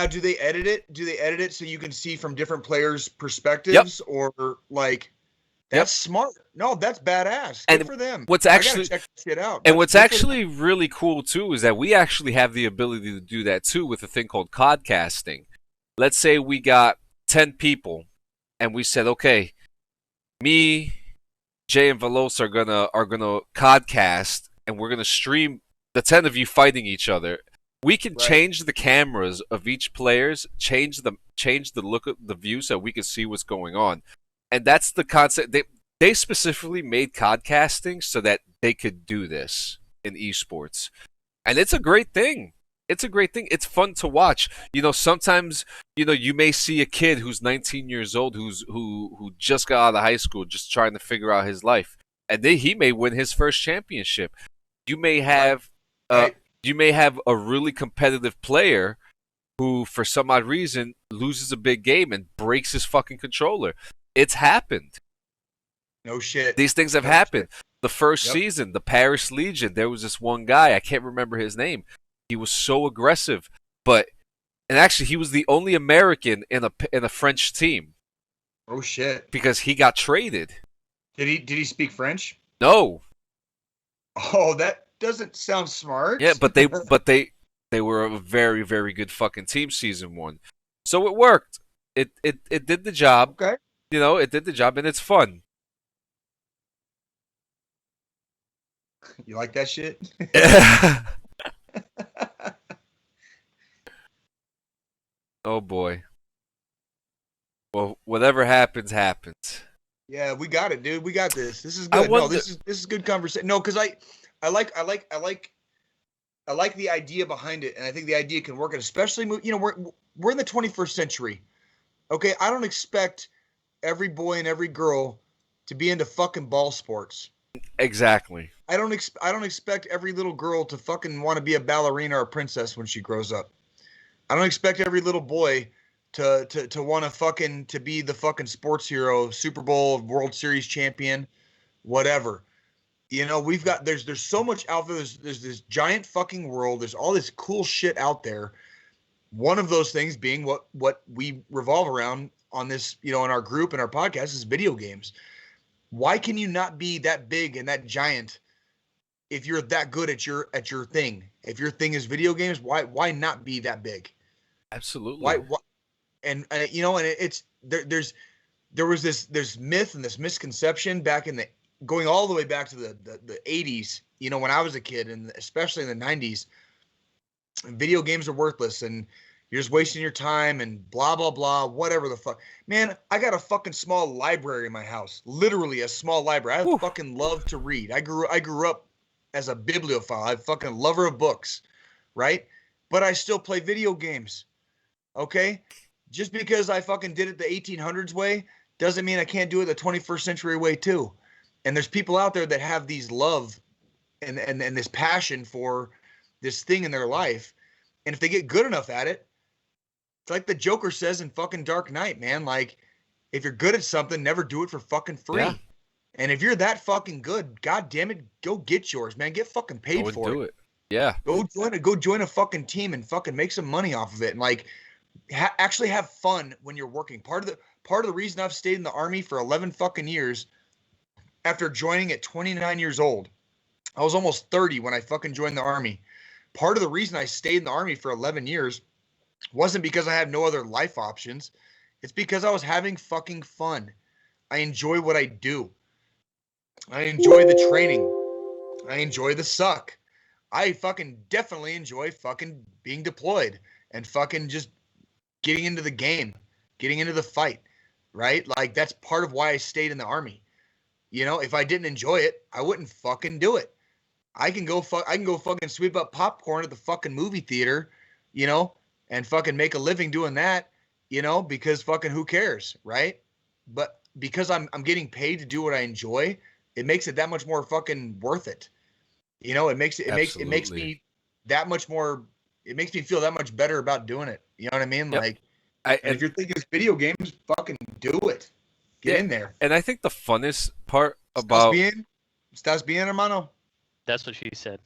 do they edit it? Do they edit it so you can see from different players' perspectives, or like? That's smart. No, that's badass. Good And for them. what's I actually gotta check this shit out. and That's what's good for actually really cool too is that we actually have the ability to do that too with a thing called codcasting. Let's say we got 10 people, and we said, okay, me, Jay, and Velos are gonna codcast, and we're gonna stream the 10 of you fighting each other. We can Right. change the cameras of each players, change the look of the view so we can see what's going on. And that's the concept. They specifically made codcasting so that they could do this in esports. And it's a great thing. It's a great thing. It's fun to watch. You know, sometimes, you know, you may see a kid who's 19 years old who just got out of high school, just trying to figure out his life. And he may win his first championship. You may have Right. you may have a really competitive player who, for some odd reason, loses a big game and breaks his fucking controller. It's happened. No shit. These things have No happened. shit. The first Yep. season, the Paris Legion, there was this one guy, I can't remember his name. He was so aggressive, and actually he was the only American in a French team Oh shit. because he got traded. Did he speak French? No. Oh, that doesn't sound smart. Yeah, but they were a very, very good fucking team season 1. So it worked. It did the job. Okay. You know, it did the job, and it's fun. You like that shit? Oh boy. Well, whatever happens, happens. Yeah, we got it, dude. We got this. This is I good. No, wonder- this is good conversation. No, because I like the idea behind it, and I think the idea can work. And especially, you know, we're in the 21st century. Okay, I don't expect every boy and every girl to be into fucking ball sports. Exactly. I don't expect every little girl to fucking want to be a ballerina or a princess when she grows up. I don't expect every little boy to want to fucking to be the fucking sports hero, Super Bowl, World Series champion, whatever. You know, we've got there's so much out there. There's this giant fucking world. There's all this cool shit out there. One of those things being what we revolve around on this, you know, in our group and our podcast is video games. Why can you not be that big and that giant if you're that good at your thing? If your thing is video games, why not be that big? Absolutely. Why and you know, and it's there was this myth and this misconception back in the going all the way back to the 80s, you know, when I was a kid, and especially in the 90s, video games are worthless and you're just wasting your time and blah blah blah, whatever the fuck. Man, I got a fucking small library in my house, literally a small library. I fucking love to read. I grew up as a bibliophile. I'm fucking lover of books, right? But I still play video games. Okay? Just because I fucking did it the 1800s way doesn't mean I can't do it the 21st century way too. And there's people out there that have these love and this passion for this thing in their life. And if they get good enough at it, it's like the Joker says in fucking Dark Knight, man. Like, if you're good at something, never do it for fucking free. Yeah. And if you're that fucking good, god damn it, go get yours, man. Get fucking paid Go and for do it. it. Yeah. Go join a fucking team and fucking make some money off of it. And like, actually have fun when you're working. Part of the reason I've stayed in the Army for 11 fucking years, after joining at 29 years old, I was almost 30 when I fucking joined the Army. Part of the reason I stayed in the Army for 11 years wasn't because I had no other life options. It's because I was having fucking fun. I enjoy what I do. I enjoy the training. I enjoy the suck. I fucking definitely enjoy fucking being deployed and fucking just getting into the game getting into the fight, right? Like that's part of why I stayed in the Army. You know, if I didn't enjoy it, I wouldn't fucking do it. I can go fucking sweep up popcorn at the fucking movie theater, you know, and fucking make a living doing that, you know, because fucking who cares, right? But because I'm getting paid to do what I enjoy, it makes it that much more fucking worth it. You know, it makes me that much more. It makes me feel that much better about doing it. You know what I mean? Yep. Like, and if you're thinking it's video games, fucking do it. Get in there. And I think the funnest part about Estás bien, hermano? That's what she said.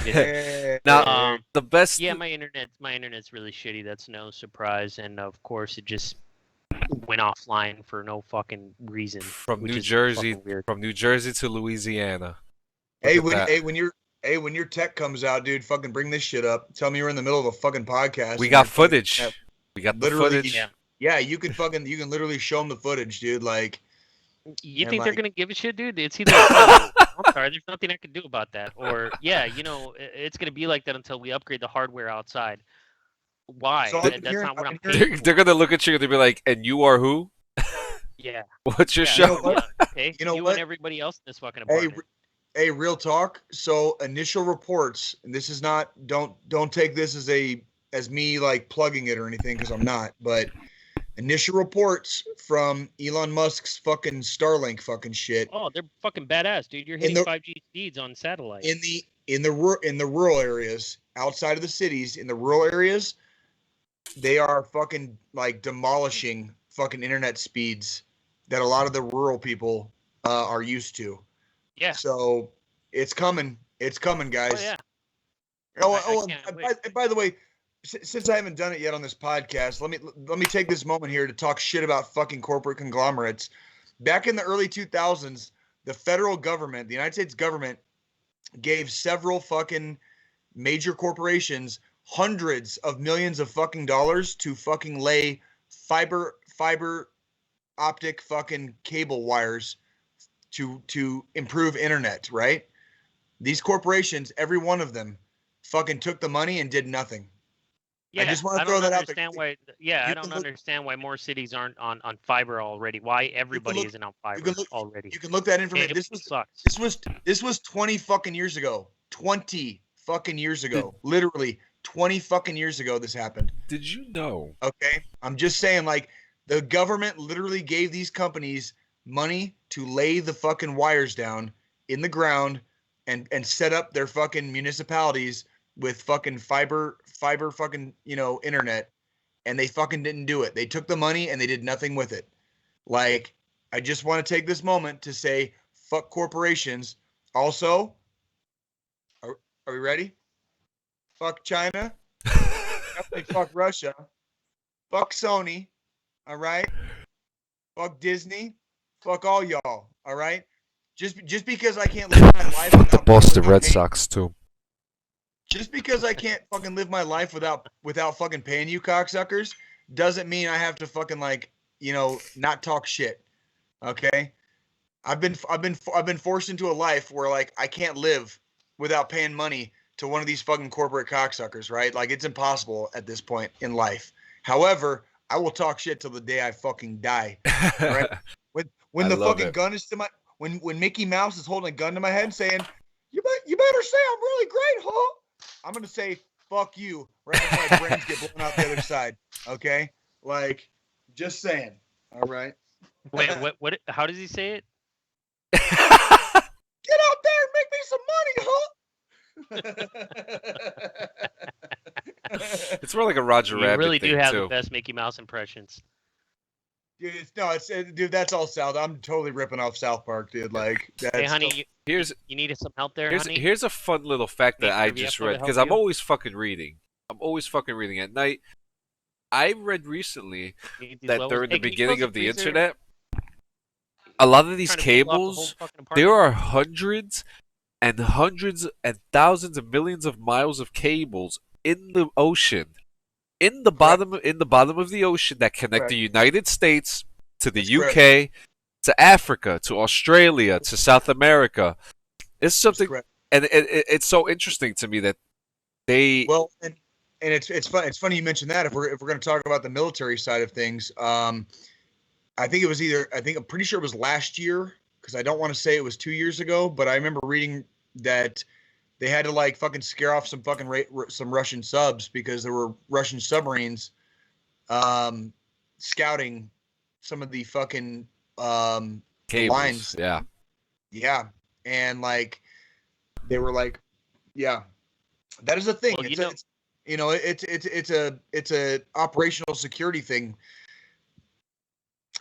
Yeah. now the best. Yeah, my internet's really shitty. That's no surprise, and of course, it just went offline for no fucking reason. From which New is Jersey, fucking weird. from New Jersey to Louisiana. Hey, when your tech comes out, dude, fucking bring this shit up. Tell me you're in the middle of a fucking podcast. We got footage. We got the literally, footage. Yeah, you can literally show them the footage, dude. Like, You and think they're like- gonna give a shit, dude? It's either I'm sorry, there's nothing I can do about that, or yeah, you know, it's gonna be like that until we upgrade the hardware outside. Why? So That's not what I'm I've been paying They're for. gonna look at you and they'll be like, "And you are who? Yeah. What's your Yeah, show?" know what? yeah, okay. You know you what? and everybody else in this fucking Hey, apartment. hey, real talk. So initial reports, and this is not. Don't take this as me like plugging it or anything because I'm not. But initial reports from Elon Musk's fucking Starlink fucking shit Oh, they're fucking badass, dude. You're In hitting the- 5G speeds on satellite. in the rural areas outside of the cities. In the rural areas, they are fucking like demolishing fucking internet speeds that a lot of the rural people are used to. Yeah. So it's coming. It's coming, guys. Oh yeah. Oh, I can't wait. by the way, since I haven't done it yet on this podcast, let me take this moment here to talk shit about fucking corporate conglomerates. Back in the early 2000s, the federal government, the United States government, gave several fucking major corporations hundreds of millions of fucking dollars to fucking lay fiber optic fucking cable wires to improve internet, right? These corporations, every one of them, fucking took the money and did nothing. Yeah, just wanna don't throw that out there. understand why. Yeah, You I can don't look- understand why more cities aren't on fiber already. Why everybody look- isn't on fiber can look- already? You can look that information. It sucks. This was 20 fucking years ago. 20 fucking years ago. Literally 20 fucking years ago this happened. Did you know? Okay? I'm just saying, like, the government literally gave these companies money to lay the fucking wires down in the ground and set up their fucking municipalities with fucking fiber fucking, you know, internet, and they fucking didn't do it. They took the money and they did nothing with it. Like, I just want to take this moment to say fuck corporations. Also, are we ready? Fuck China. Definitely fuck Russia. Fuck Sony. All right. Fuck Disney. Fuck all y'all. All right. Just because I can't live my life Fuck the without- Boston without Red paying- Sox too. Just because I can't fucking live my life without fucking paying you cocksuckers doesn't mean I have to fucking, like, you know, not talk shit. Okay? I've been forced into a life where, like, I can't live without paying money to one of these fucking corporate cocksuckers, right? Like, it's impossible at this point in life. However, I will talk shit till the day I fucking die. Right? When I the love fucking it. gun is to my when Mickey Mouse is holding a gun to my head and saying, you better say I'm really great, huh? I'm gonna say fuck you right before my brains get blown out the other side. Okay? Like, just saying. All right. Wait, what? How does he say it? Get out there and make me some money, huh? It's more like a Roger You Rabbit really thing do have too. the best Mickey Mouse impressions. Dude, that's all South. I'm totally ripping off South Park, dude. Like, that's Hey, honey, Here's you needed some help there, here's honey? here's a fun little fact that Need I trivia just for to read help because I'm you? always fucking reading. I'm always fucking reading at night. I read recently You need these that levels. during Hey, the can you beginning close of the freezer? internet, a lot of these Trying to cool off the whole cables, fucking there apartment. are hundreds and thousands of millions of miles of cables in the ocean, in the bottom of the ocean that connect Correct. the United States to the That's UK, to Africa, to Australia, to South America. It's something, correct. and it's so interesting to me that they Well, and and it's fun. It's funny you mentioned that. If we're going to talk about the military side of things, I think it was I'm pretty sure it was last year because I don't want to say it was 2 years ago, but I remember reading that they had to like fucking scare off some fucking some Russian subs because there were Russian submarines scouting some of the fucking Cables, lines. yeah. Yeah, and like they were like, yeah, that is a thing. Well, It's a operational security thing.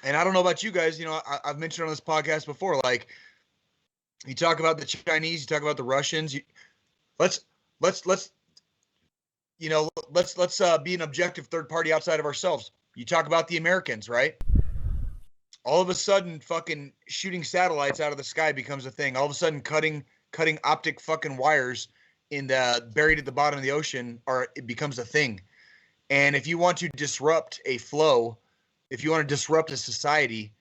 And I don't know about you guys. I've mentioned on this podcast before. Like, you talk about the Chinese, you talk about the Russians. Let's be an objective third party outside of ourselves. You talk about the Americans, right? All of a sudden, fucking shooting satellites out of the sky becomes a thing. All of a sudden, cutting optic fucking wires buried at the bottom of the ocean it becomes a thing. And if you want to disrupt a flow, if you want to disrupt a society,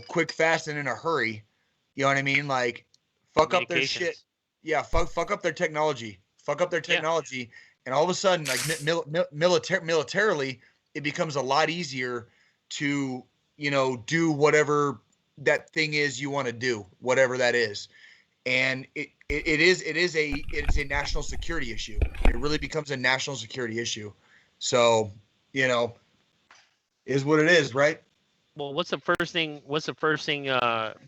quick, fast, and in a hurry, you know what I mean? Like, fuck up their shit. Yeah, fuck up their technology. Fuck up their technology. Yeah. And all of a sudden, like militarily, it becomes a lot easier to, do whatever that thing is you want to do, whatever that is. And it is a national security issue. It really becomes a national security issue. So, is what it is, right? Well, what's the first thing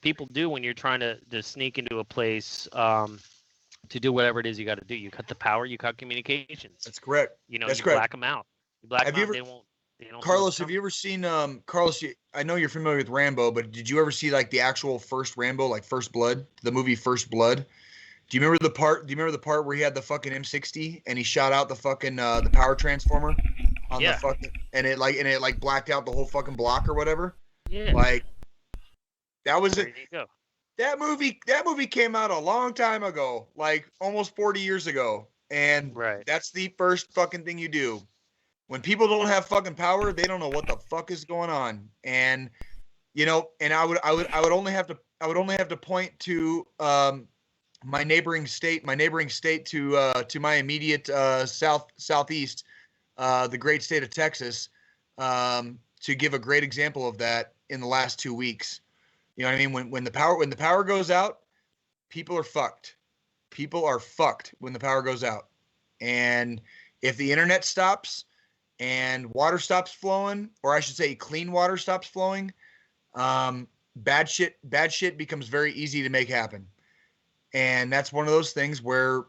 people do when you're trying to sneak into a place to do whatever it is you got to do? You cut the power, you cut communications. That's correct. That's correct. Black them out. You black them out. They don't. Carlos, have you ever seen Carlos? I know you're familiar with Rambo, but did you ever see like the actual first Rambo, like First Blood, the movie First Blood? Do you remember the part? Do you remember the part where he had the fucking M60 and he shot out the fucking the power transformer on the fucking and it blacked out the whole fucking block or whatever? Yeah. Like that was it. There you go. That movie came out a long time ago, like almost 40 years ago, and that's the first fucking thing you do. When people don't have fucking power, they don't know what the fuck is going on, and and I would only have to point to my neighboring state to my immediate southeast, the great state of Texas, to give a great example of that in the last 2 weeks. You know what I mean? When the power goes out, people are fucked. People are fucked when the power goes out, and if the internet stops and water stops flowing, or I should say clean water stops flowing, bad shit becomes very easy to make happen. And that's one of those things where,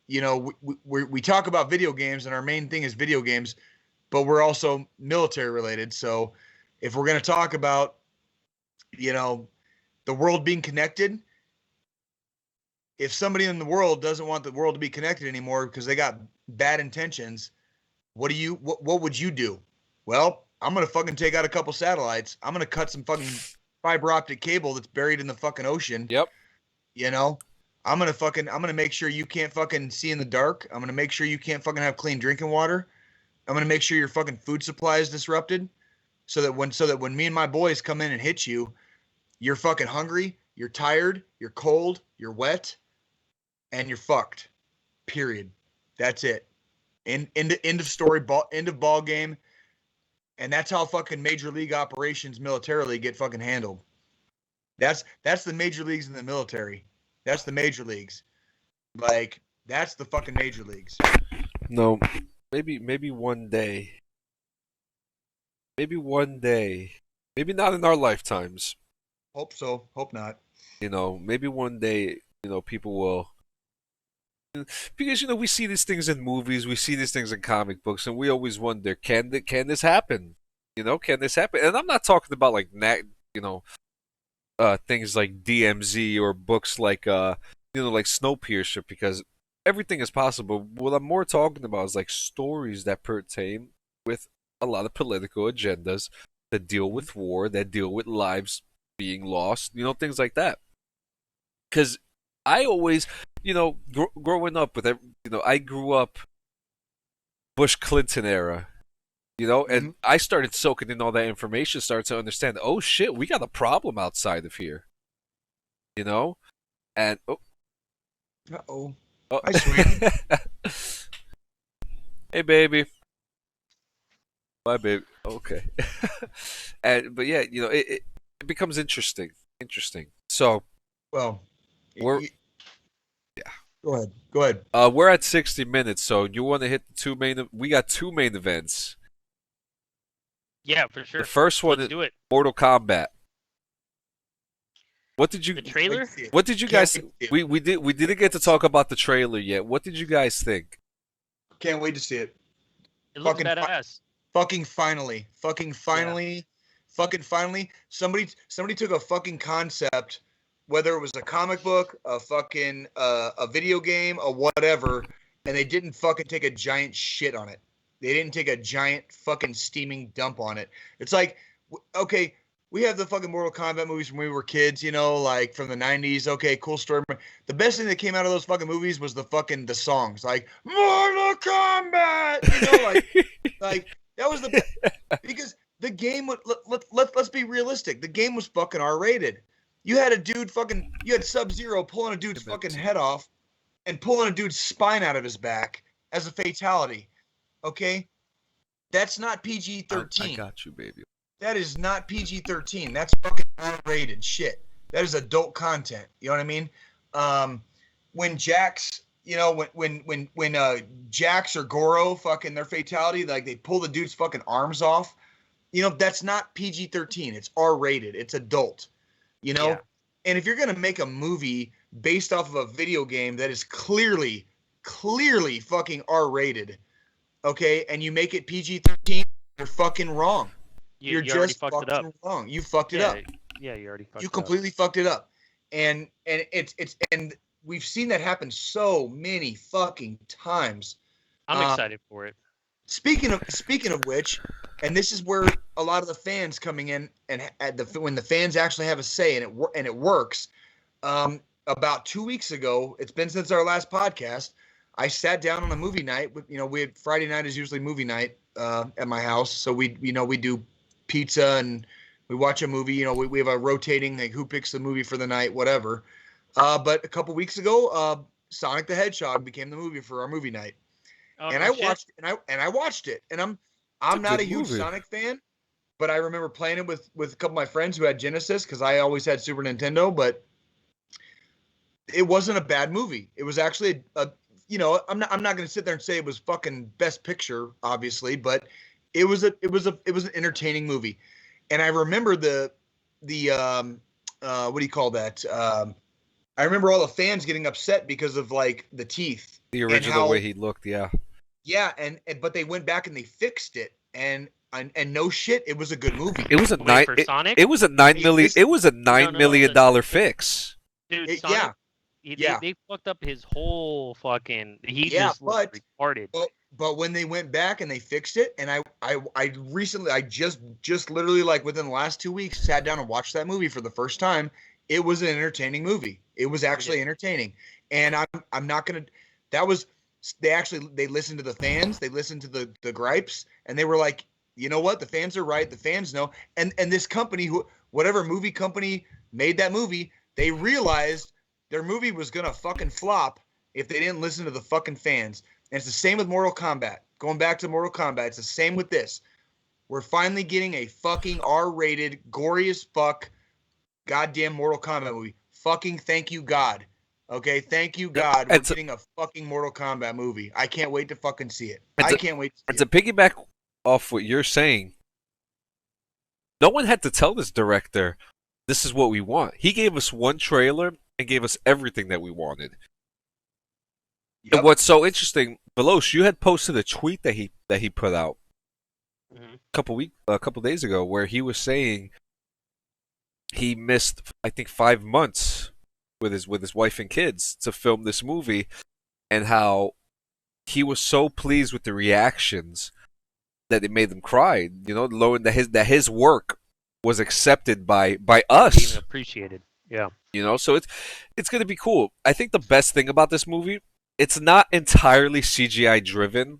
we talk about video games and our main thing is video games, but we're also military related. So if we're going to talk about, the world being connected, if somebody in the world doesn't want the world to be connected anymore because they got bad intentions, what would you do? Well, I'm going to fucking take out a couple satellites. I'm going to cut some fucking fiber optic cable that's buried in the fucking ocean. Yep. I'm going to make sure you can't fucking see in the dark. I'm going to make sure you can't fucking have clean drinking water. I'm going to make sure your fucking food supply is disrupted so that when me and my boys come in and hit you, you're fucking hungry, you're tired, you're cold, you're wet, and you're fucked. Period. That's it. End of story. End of ball game. And that's how fucking major league operations militarily get fucking handled. That's the major leagues in the military. That's the major leagues. Like, that's the fucking major leagues. No, maybe one day. Maybe one day. Maybe not in our lifetimes. Hope so. Hope not. Maybe one day, people will. Because we see these things in movies, we see these things in comic books, and we always wonder, can this happen? Can this happen? And I'm not talking about like things like DMZ or books like like Snowpiercer, because everything is possible. What I'm more talking about is like stories that pertain with a lot of political agendas that deal with war, that deal with lives being lost, things like that. Because I always, growing up with, I grew up Bush Clinton era, and I started soaking in all that information, started to understand, oh shit, we got a problem outside of here, and Uh-oh. Oh. I swear. Hey, Hey, baby. Bye, baby. Okay. But yeah, it becomes interesting. Interesting. So Well, we're yeah. Go ahead. Go ahead. we're at 60 minutes. So you want to hit the two main? We got two main events. Yeah, for sure. The first one Let's is do it. Mortal Kombat. What did you? The trailer? What did you Can't guys? wait to see it. We didn't get to talk about the trailer yet. What did you guys think? Can't wait to see it. It looks Fucking badass. Fucking finally. Fucking finally. Fucking finally. Somebody took a fucking concept, whether it was a comic book, a fucking a video game, or whatever, and they didn't fucking take a giant shit on it. They didn't take a giant fucking steaming dump on it. It's like, okay, we have the fucking Mortal Kombat movies when we were kids, like from the 90s. Okay, cool story. The best thing that came out of those fucking movies was the songs, like Mortal Kombat, like that was the best. Because the game would let's be realistic. The game was fucking R-rated. You had a dude you had Sub-Zero pulling a dude's fucking head off and pulling a dude's spine out of his back as a fatality. Okay? That's not PG-13. I got you, baby. That is not PG-13. That's fucking R-rated shit. That is adult content. You know what I mean? When Jax, when Jax or Goro fucking their fatality, like they pull the dude's fucking arms off, that's not PG-13. It's R-rated. It's adult. Yeah. And if you're gonna make a movie based off of a video game that is clearly fucking R-rated, okay, and you make it PG-13, you're fucking wrong. You're you already just fucked it up. fucking wrong. You fucked it up. Yeah, you already fucked You it completely fucked it up. And it's and we've seen that happen so many fucking times. up. I'm excited for it. Speaking of which, and this is where a lot of the fans coming in and when the fans actually have a say and it works. About 2 weeks ago, it's been since our last podcast. I sat down on a movie night. We had Friday night is usually movie night at my house, so we do pizza and we watch a movie. We have a rotating like who picks the movie for the night, whatever. But a couple weeks ago, Sonic the Hedgehog became the movie for our movie night. And I watched it, and I'm not a huge Sonic fan, but I remember playing it with a couple of my friends who had Genesis because I always had Super Nintendo. But it wasn't a bad movie. It was actually I'm not going to sit there and say it was fucking best picture, obviously, but it was an entertaining movie. And I remember the what do you call that? I remember all the fans getting upset because of like the teeth. The original way he looked, yeah. Yeah, but they went back and they fixed it, and no shit, it was a good movie. It was a Sonic? It was a $9 million fix. Dude, Sonic, they fucked up his whole fucking. He just looked retarded. But when they went back and they fixed it, and I recently, I just literally like within the last 2 weeks sat down and watched that movie for the first time. It was an entertaining movie. It was actually entertaining, and I'm not gonna. That was they listened to the fans, they listened to the gripes, and they were like, you know what, the fans are right, the fans know, and this company, whatever movie company made that movie, they realized their movie was gonna fucking flop if they didn't listen to the fucking fans. And it's the same with Mortal Kombat. Going back to Mortal Kombat, it's the same with this. We're finally getting a fucking R-rated, gory as fuck, goddamn Mortal Kombat movie. Fucking thank you, God. Okay, thank you, God. We're getting a fucking Mortal Kombat movie. I can't wait to fucking see it. I can't wait to see it. To piggyback off what you're saying, no one had to tell this director, this is what we want. He gave us one trailer and gave us everything that we wanted. Yep. And what's so interesting, Veloce, you had posted a tweet that he put out a couple days ago where he was saying he missed, I think, 5 months with his wife and kids to film this movie, and how he was so pleased with the reactions that it made them cry. Knowing that his work was accepted by us, even appreciated. Yeah. So it's going to be cool. I think the best thing about this movie, it's not entirely CGI driven.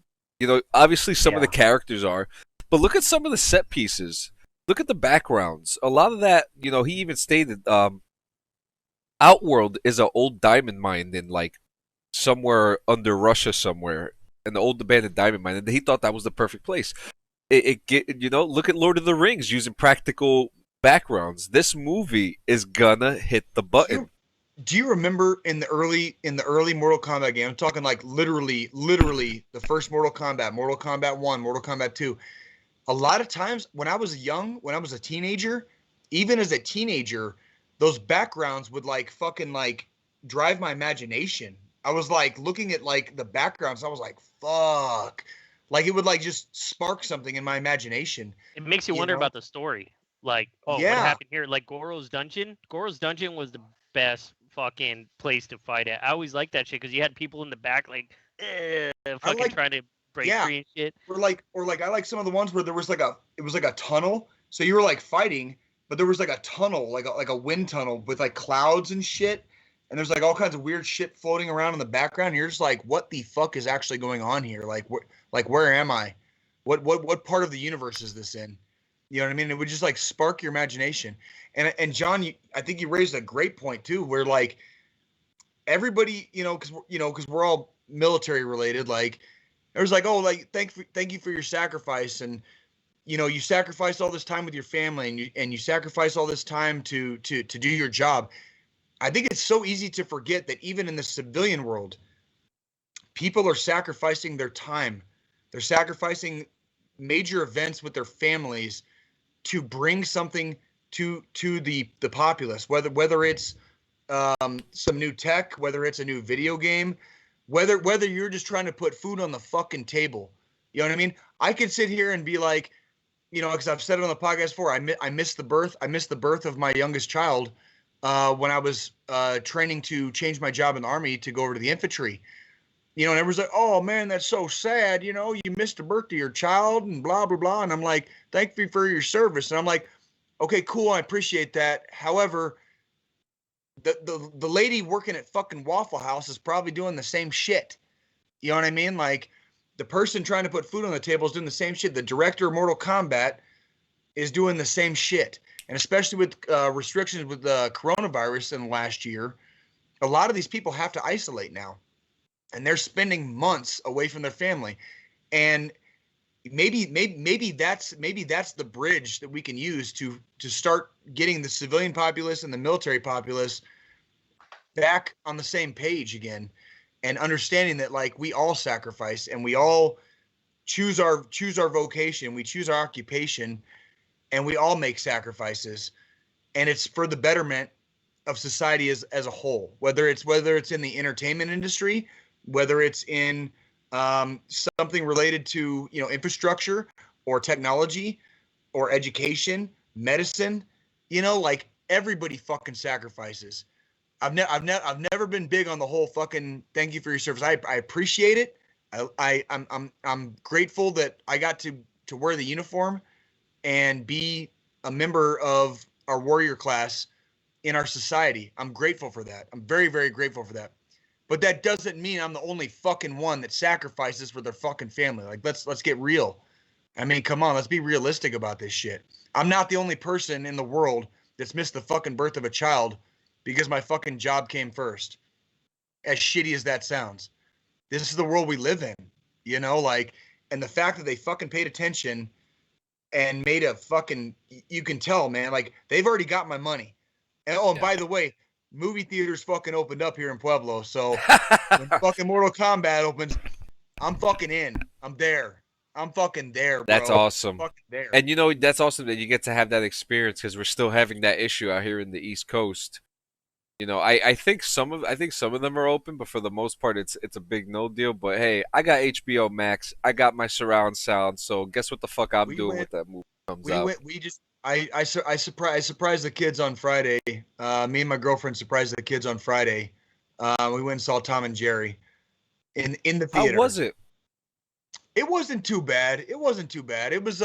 Obviously some of the characters are, but look at some of the set pieces. Look at the backgrounds. A lot of that, he even stated, Outworld is an old diamond mine in like somewhere under Russia somewhere. and the old abandoned diamond mine, and he thought that was the perfect place. Look at Lord of the Rings using practical backgrounds. This movie is gonna hit the button. Do you remember in the early Mortal Kombat game? I'm talking like literally the first Mortal Kombat 1, Mortal Kombat 2. A lot of times when I was a teenager, even as a teenager, those backgrounds would like fucking like drive my imagination. I was like looking at like the backgrounds. I was like, fuck. Like it would like just spark something in my imagination. It makes you wonder about the story. Like, what happened here? Like Goro's dungeon. Goro's dungeon was the best fucking place to fight at. I always liked that shit because you had people in the back like fucking trying to break free and shit. Or like I like some of the ones where there was like it was like a tunnel. So you were like fighting, but there was like a tunnel, like a wind tunnel with like clouds and shit. And there's like all kinds of weird shit floating around in the background. And you're just like, what the fuck is actually going on here? Like where am I? What part of the universe is this in? You know what I mean? It would just like spark your imagination. And John, I think you raised a great point too, where like everybody, because we're all military related. Like there's like, oh, like thank you for your sacrifice, and you sacrifice all this time with your family, and you sacrifice all this time to do your job. I think it's so easy to forget that even in the civilian world, people are sacrificing their time. They're sacrificing major events with their families to bring something to the populace, whether it's some new tech, whether it's a new video game, whether you're just trying to put food on the fucking table. You know what I mean? I could sit here and be like, because I've said it on the podcast before, I missed the birth of my youngest child when I was training to change my job in the Army to go over to the infantry. And everyone's like, oh man, that's so sad. You missed the birth of your child and blah, blah, blah. And I'm like, thank you for your service. And I'm like, okay, cool. I appreciate that. However, the lady working at fucking Waffle House is probably doing the same shit. You know what I mean? Like the person trying to put food on the table is doing the same shit. The director of Mortal Kombat is doing the same shit. And especially with restrictions with the coronavirus in the last year, a lot of these people have to isolate now. And they're spending months away from their family. And maybe that's the bridge that we can use to start getting the civilian populace and the military populace back on the same page again, and understanding that like we all sacrifice and we all choose our vocation, we choose our occupation, and we all make sacrifices, and it's for the betterment of society as a whole, whether it's in the entertainment industry, whether it's in something related to infrastructure or technology or education, medicine, like everybody fucking sacrifices. I've never been big on the whole fucking thank you for your service. I appreciate it. I'm grateful that I got to wear the uniform and be a member of our warrior class in our society. I'm grateful for that. I'm very, very grateful for that. But that doesn't mean I'm the only fucking one that sacrifices for their fucking family. Like, let's get real. I mean, come on, let's be realistic about this shit. I'm not the only person in the world that's missed the fucking birth of a child because my fucking job came first. As shitty as that sounds. This is the world we live in, and the fact that they fucking paid attention and made a fucking, you can tell, man, like they've already got my money. And by the way, movie theaters fucking opened up here in Pueblo. So when fucking Mortal Kombat opens, I'm fucking in. I'm there. I'm fucking there, bro. That's awesome. I'm fucking there. And that's awesome that you get to have that experience because we're still having that issue out here in the East Coast. I think some of them are open, but for the most part, it's a big no deal. But hey, I got HBO Max. I got my surround sound. So guess what the fuck I'm doing with that movie comes out. I surprised the kids on Friday. Me and my girlfriend surprised the kids on Friday. We went and saw Tom and Jerry in the theater. How was it? It wasn't too bad. It was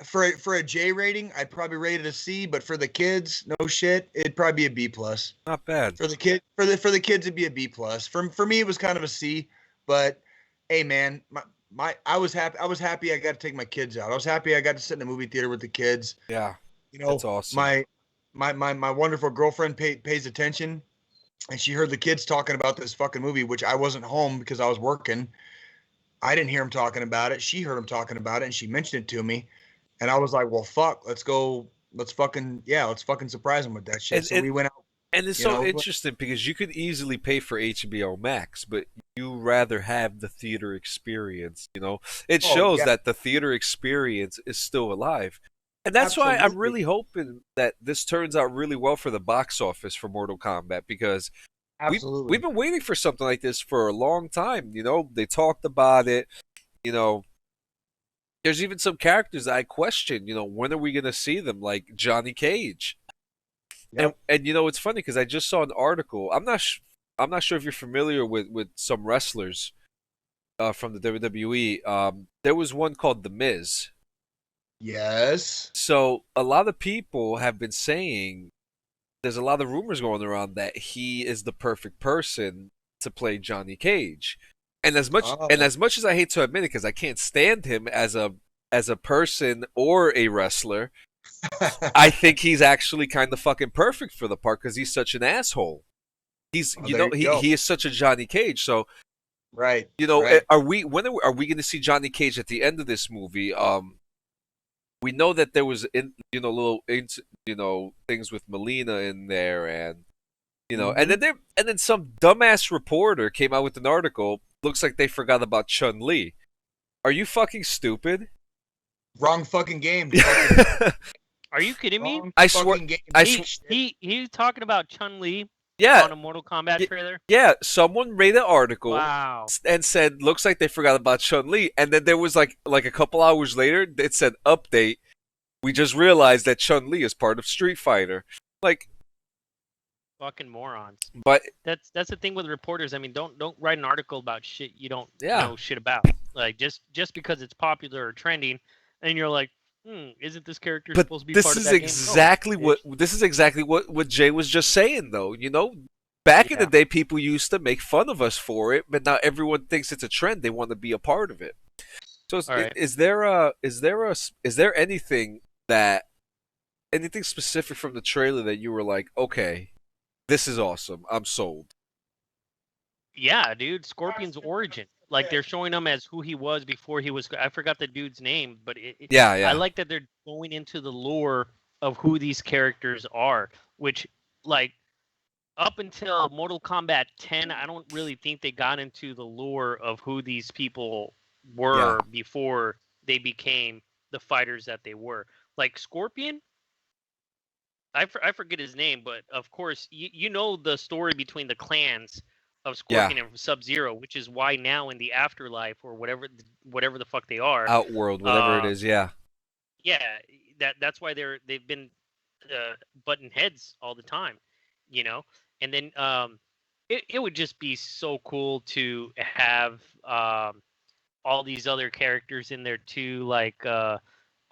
for a J rating, I'd probably rate it a C. But for the kids, no shit, it'd probably be a B plus. Not bad. For the kids, it'd be a B plus. For me, it was kind of a C. But hey, man, I was happy I got to take my kids out. I was happy I got to sit in the movie theater with the kids. Yeah. That's awesome. My wonderful girlfriend pays attention. and she heard the kids talking about this fucking movie, which I wasn't home because I was working. I didn't hear them talking about it. She heard them talking about it, and she mentioned it to me. And I was like, well, fuck, let's go. Let's fucking surprise them with that shit. And So we went out. and it's so interesting because you could easily pay for HBO Max, but you rather have the theater experience. You know, it shows that the theater experience is still alive. And that's why I'm really hoping that this turns out really well for the box office for Mortal Kombat, because we've been waiting for something like this for a long time. You know, they talked about it. You know, there's even some characters I question. You know, when are we going to see them? Like Johnny Cage. Yep. And you know, it's funny because I just saw an article. I'm not sure if you're familiar with some wrestlers from the WWE. There was one called The Miz. Yes. So a lot of people have been saying there's a lot of rumors going around that he is the perfect person to play Johnny Cage. And as much as I hate to admit it, because I can't stand him as a person or a wrestler, I think he's actually kind of fucking perfect for the part because he's such an asshole. He's he is such a Johnny Cage. So right. You know, are we going to see Johnny Cage at the end of this movie? We know that there was little things with Melina in there, and and then some dumbass reporter came out with an article. Looks like they forgot about Chun-Li. Are you fucking stupid? Wrong fucking game. Are you kidding me? I swear. He's talking about Chun-Li. Yeah. On a Mortal Kombat trailer. Yeah, someone made an article. Wow. And said, looks like they forgot about Chun-Li. And then there was like a couple hours later, it said, update. We just realized that Chun-Li is part of Street Fighter. Like, fucking morons. But that's the thing with reporters. I mean, don't write an article about shit you don't know shit about. Like just because it's popular or trending, and you're like, isn't this character supposed to be part of that game? This is exactly what Jay was just saying, though. You know, back in the day, people used to make fun of us for it, but now everyone thinks it's a trend. They want to be a part of it. So, is there anything specific from the trailer that you were like, okay, this is awesome, I'm sold? Yeah, dude, Scorpion's origin. Like, they're showing him as who he was before he was... I forgot the dude's name, but I like that they're going into the lore of who these characters are, which, like, up until Mortal Kombat 10, I don't really think they got into the lore of who these people were before they became the fighters that they were. Like, Scorpion, I forget his name, but, of course, you know the story between the clans of Scorpion and Sub-Zero, which is why now in the afterlife or whatever the fuck they are, Outworld, whatever it is, that's why they've been butting heads all the time, you know. And then it would just be so cool to have all these other characters in there too, like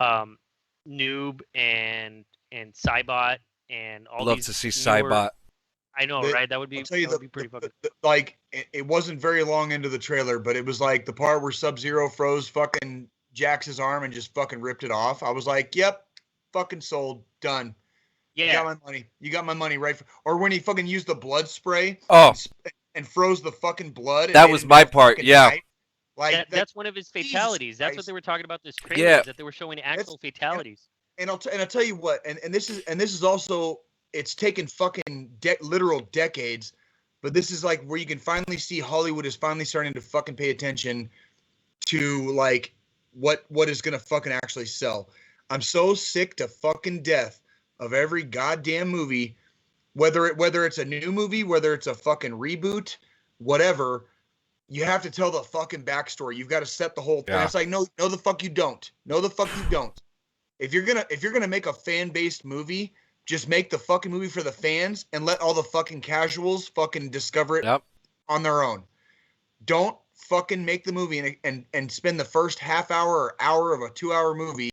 Noob and Cybot and all. Love to see Cybot. I know, right? That would be pretty fucking. Like, it wasn't very long into the trailer, but it was like the part where Sub-Zero froze fucking Jax's arm and just fucking ripped it off. I was like, yep, fucking sold, done. Yeah, you got my money. You got my money, right? Or when he fucking used the blood spray. And froze the fucking blood. That was my part. Yeah. Knife. Like that's one of his fatalities. That's what they were talking about this trailer. That they were showing actual fatalities. And I'll tell you what. And this is also. It's taken fucking literal decades, but this is like where you can finally see Hollywood is finally starting to fucking pay attention to like what is gonna fucking actually sell. I'm so sick to fucking death of every goddamn movie, whether it's a new movie, whether it's a fucking reboot, whatever. You have to tell the fucking backstory. You've got to set the whole thing. Yeah. It's like no, the fuck you don't. No, the fuck you don't. If you're gonna make a fan-based movie, just make the fucking movie for the fans and let all the fucking casuals fucking discover it on their own. Don't fucking make the movie and spend the first half hour or hour of a 2-hour movie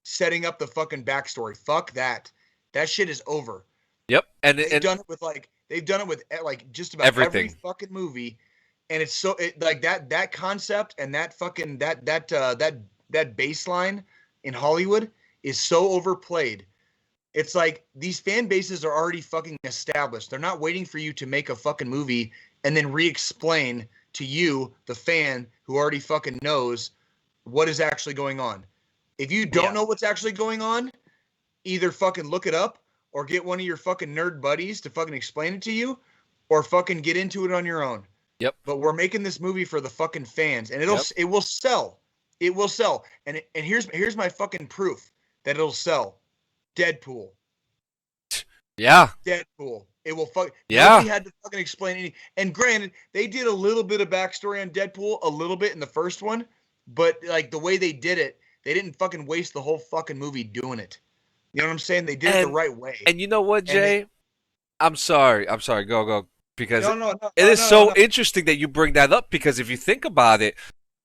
setting up the fucking backstory. Fuck that. That shit is over. Yep. They've done it with just about everything. Every fucking movie, and it's so like that concept and that fucking that baseline in Hollywood is so overplayed. It's like these fan bases are already fucking established. They're not waiting for you to make a fucking movie and then re-explain to you, the fan who already fucking knows what is actually going on. If you don't know what's actually going on, either fucking look it up or get one of your fucking nerd buddies to fucking explain it to you, or fucking get into it on your own. Yep. But we're making this movie for the fucking fans, and it will sell. It will sell. And here's my fucking proof that it'll sell. Deadpool. Yeah. Deadpool. It will fuck. Yeah. Nobody had to fucking explain any. And granted, they did a little bit of backstory on Deadpool, a little bit in the first one, but like the way they did it, they didn't fucking waste the whole fucking movie doing it. You know what I'm saying? They did it the right way. And you know what, Jay? I'm sorry. Go. Because it is interesting that you bring that up, because if you think about it,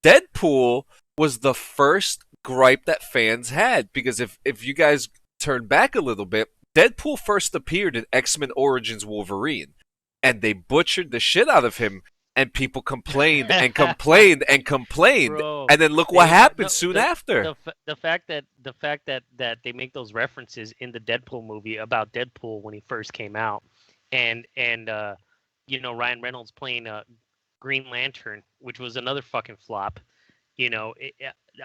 Deadpool was the first gripe that fans had, because if you guys turn back a little bit, Deadpool first appeared in X-Men Origins Wolverine, and they butchered the shit out of him, and people complained and complained and complained, Bro, and then look what happened soon after. The fact that they make those references in the Deadpool movie about Deadpool when he first came out, and you know, Ryan Reynolds playing Green Lantern, which was another fucking flop. You know,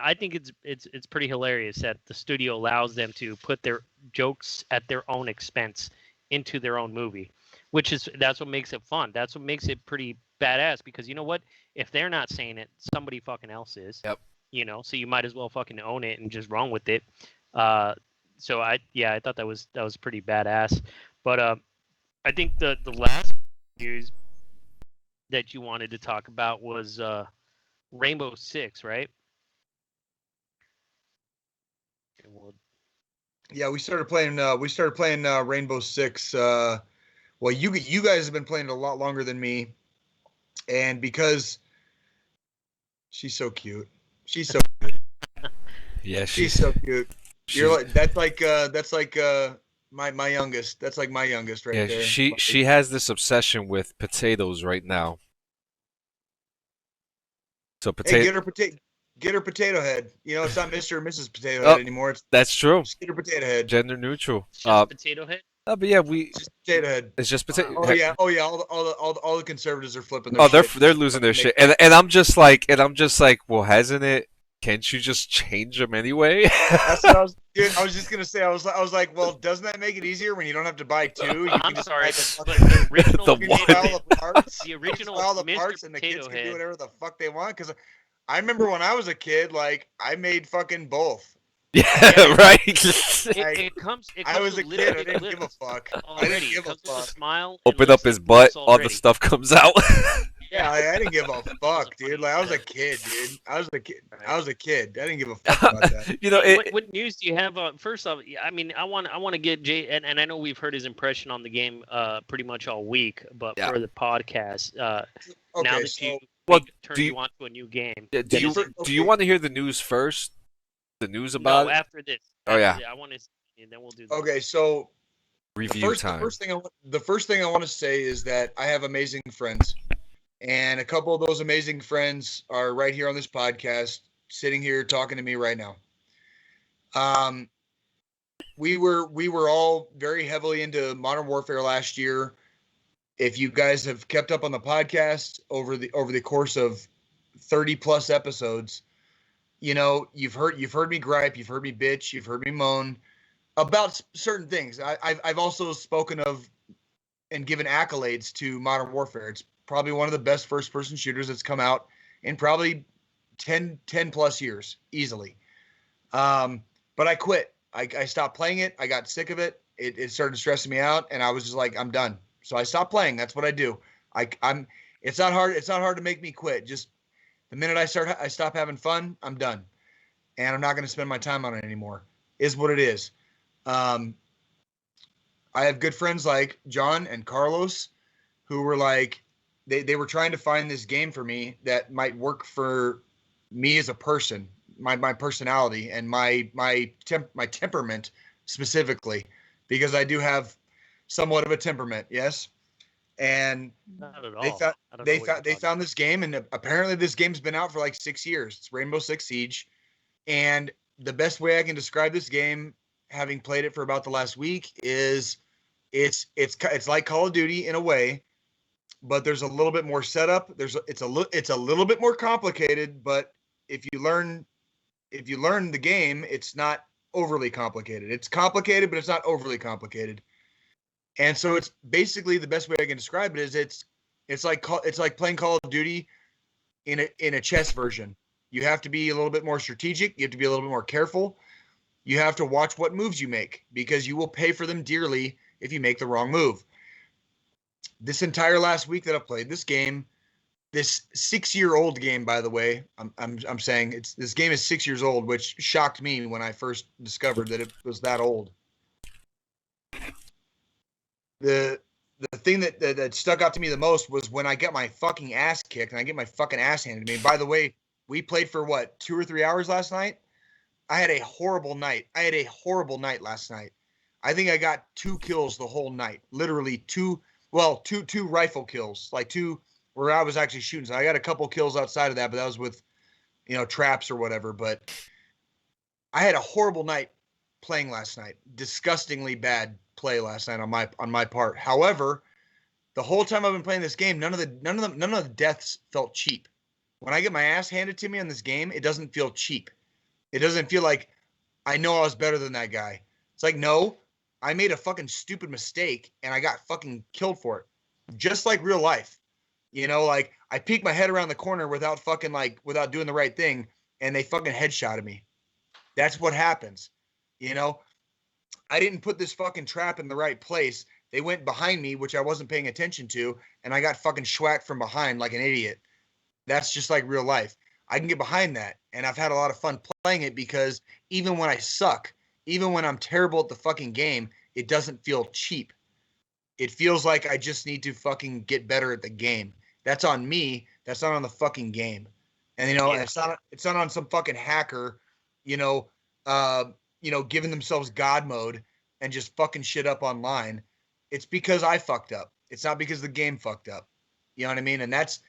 I think it's pretty hilarious that the studio allows them to put their jokes at their own expense into their own movie, that's what makes it fun. That's what makes it pretty badass, because you know what? If they're not saying it, somebody fucking else is. Yep. You know, so you might as well fucking own it and just run with it. So I thought that was pretty badass. But I think the last news that you wanted to talk about was Rainbow Six, right? Yeah, we started playing Rainbow Six. Well, you guys have been playing it a lot longer than me, and because she's so cute, Yeah, she's so cute. You're like that's like my youngest. That's like my youngest right there. She has this obsession with potatoes right now. So Hey, get her potato head. You know, it's not Mr. or Mrs. Potato Head anymore. That's true. Just get her potato head. Gender neutral. Just potato head. But yeah, just potato head. It's just potato. Oh yeah. All the conservatives are flipping their shit. They're losing their shit. And I'm just like, well, hasn't it? Can't you just change them anyway? That's what I was just gonna say. I was like, well, doesn't that make it easier when you don't have to buy two? I'm sorry, but the original the original parts, and the kids can do whatever the fuck they want. Because I remember when I was a kid, like I made fucking both. Yeah, right. It comes I was a kid. I didn't give a fuck. Already, I didn't give a fuck. Smile. Open up his butt, all the stuff comes out. Yeah, I didn't give a fuck, dude. Like I was a kid, dude. I was a kid. I didn't give a fuck about that. You know, what news do you have? First off, I mean, I want to get Jay, and I know we've heard his impression on the game pretty much all week, but for the podcast, now that you turned you on to a new game, do you want to hear the news first? The news about it? After this. Oh yeah. I want to, and then we'll do that. Okay, so review time. The first thing I want to say is that I have amazing friends. And a couple of those amazing friends are right here on this podcast, sitting here talking to me right now. We were all very heavily into Modern Warfare last year. If you guys have kept up on the podcast over the course of 30 plus episodes, you know, you've heard me gripe, you've heard me bitch, you've heard me moan about certain things. I've also spoken of and given accolades to Modern Warfare. It's probably one of the best first-person shooters that's come out in probably 10 plus years, easily. But I quit. I stopped playing it. I got sick of it. It started stressing me out, and I was just like, I'm done. So I stopped playing. That's what I do. It's not hard. It's not hard to make me quit. Just the minute I stop having fun, I'm done, and I'm not going to spend my time on it anymore. Is what it is. I have good friends like John and Carlos, who were like, they were trying to find this game for me that might work for me as a person, my personality and my temperament specifically, because I do have somewhat of a temperament, yes. And not at all. They found this game, and apparently this game's been out for like 6 years. It's Rainbow Six Siege, and the best way I can describe this game having played it for about the last week, is it's like Call of Duty in a way, but there's a little bit more setup. It's a little bit more complicated, but if you learn the game, it's not overly complicated. It's complicated, but it's not overly complicated. And so it's basically, the best way I can describe it is it's like playing Call of Duty in a chess version. You have to be a little bit more strategic. You have to be a little bit more careful. You have to watch what moves you make, because you will pay for them dearly if you make the wrong move. This entire last week that I've played this game, this 6-year-old game, by the way, I'm saying this game is 6 years old, which shocked me when I first discovered that it was that old. The thing that stuck out to me the most was when I get my fucking ass kicked and I get my fucking ass handed to me. By the way, we played for what, 2 or 3 hours last night? I had a horrible night. Last night. I think I got 2 kills the whole night. Literally two rifle kills, like 2 where I was actually shooting. So I got a couple kills outside of that, but that was with, traps or whatever. But I had a horrible night playing last night. Disgustingly bad play last night on my part. However, the whole time I've been playing this game, none of the deaths felt cheap. When I get my ass handed to me on this game, it doesn't feel cheap. It doesn't feel like I know I was better than that guy. It's like, no, I made a fucking stupid mistake and I got fucking killed for it. Just like real life. Like I peeked my head around the corner without doing the right thing, and they fucking headshotted me. That's what happens. I didn't put this fucking trap in the right place. They went behind me, which I wasn't paying attention to, and I got fucking schwacked from behind like an idiot. That's just like real life. I can get behind that, and I've had a lot of fun playing it, because even when I suck, even when I'm terrible at the fucking game, it doesn't feel cheap. It feels like I just need to fucking get better at the game. That's on me. That's not on the fucking game. And it's not on some fucking hacker, giving themselves God mode and just fucking shit up online. It's because I fucked up. It's not because the game fucked up. You know what I mean? And that's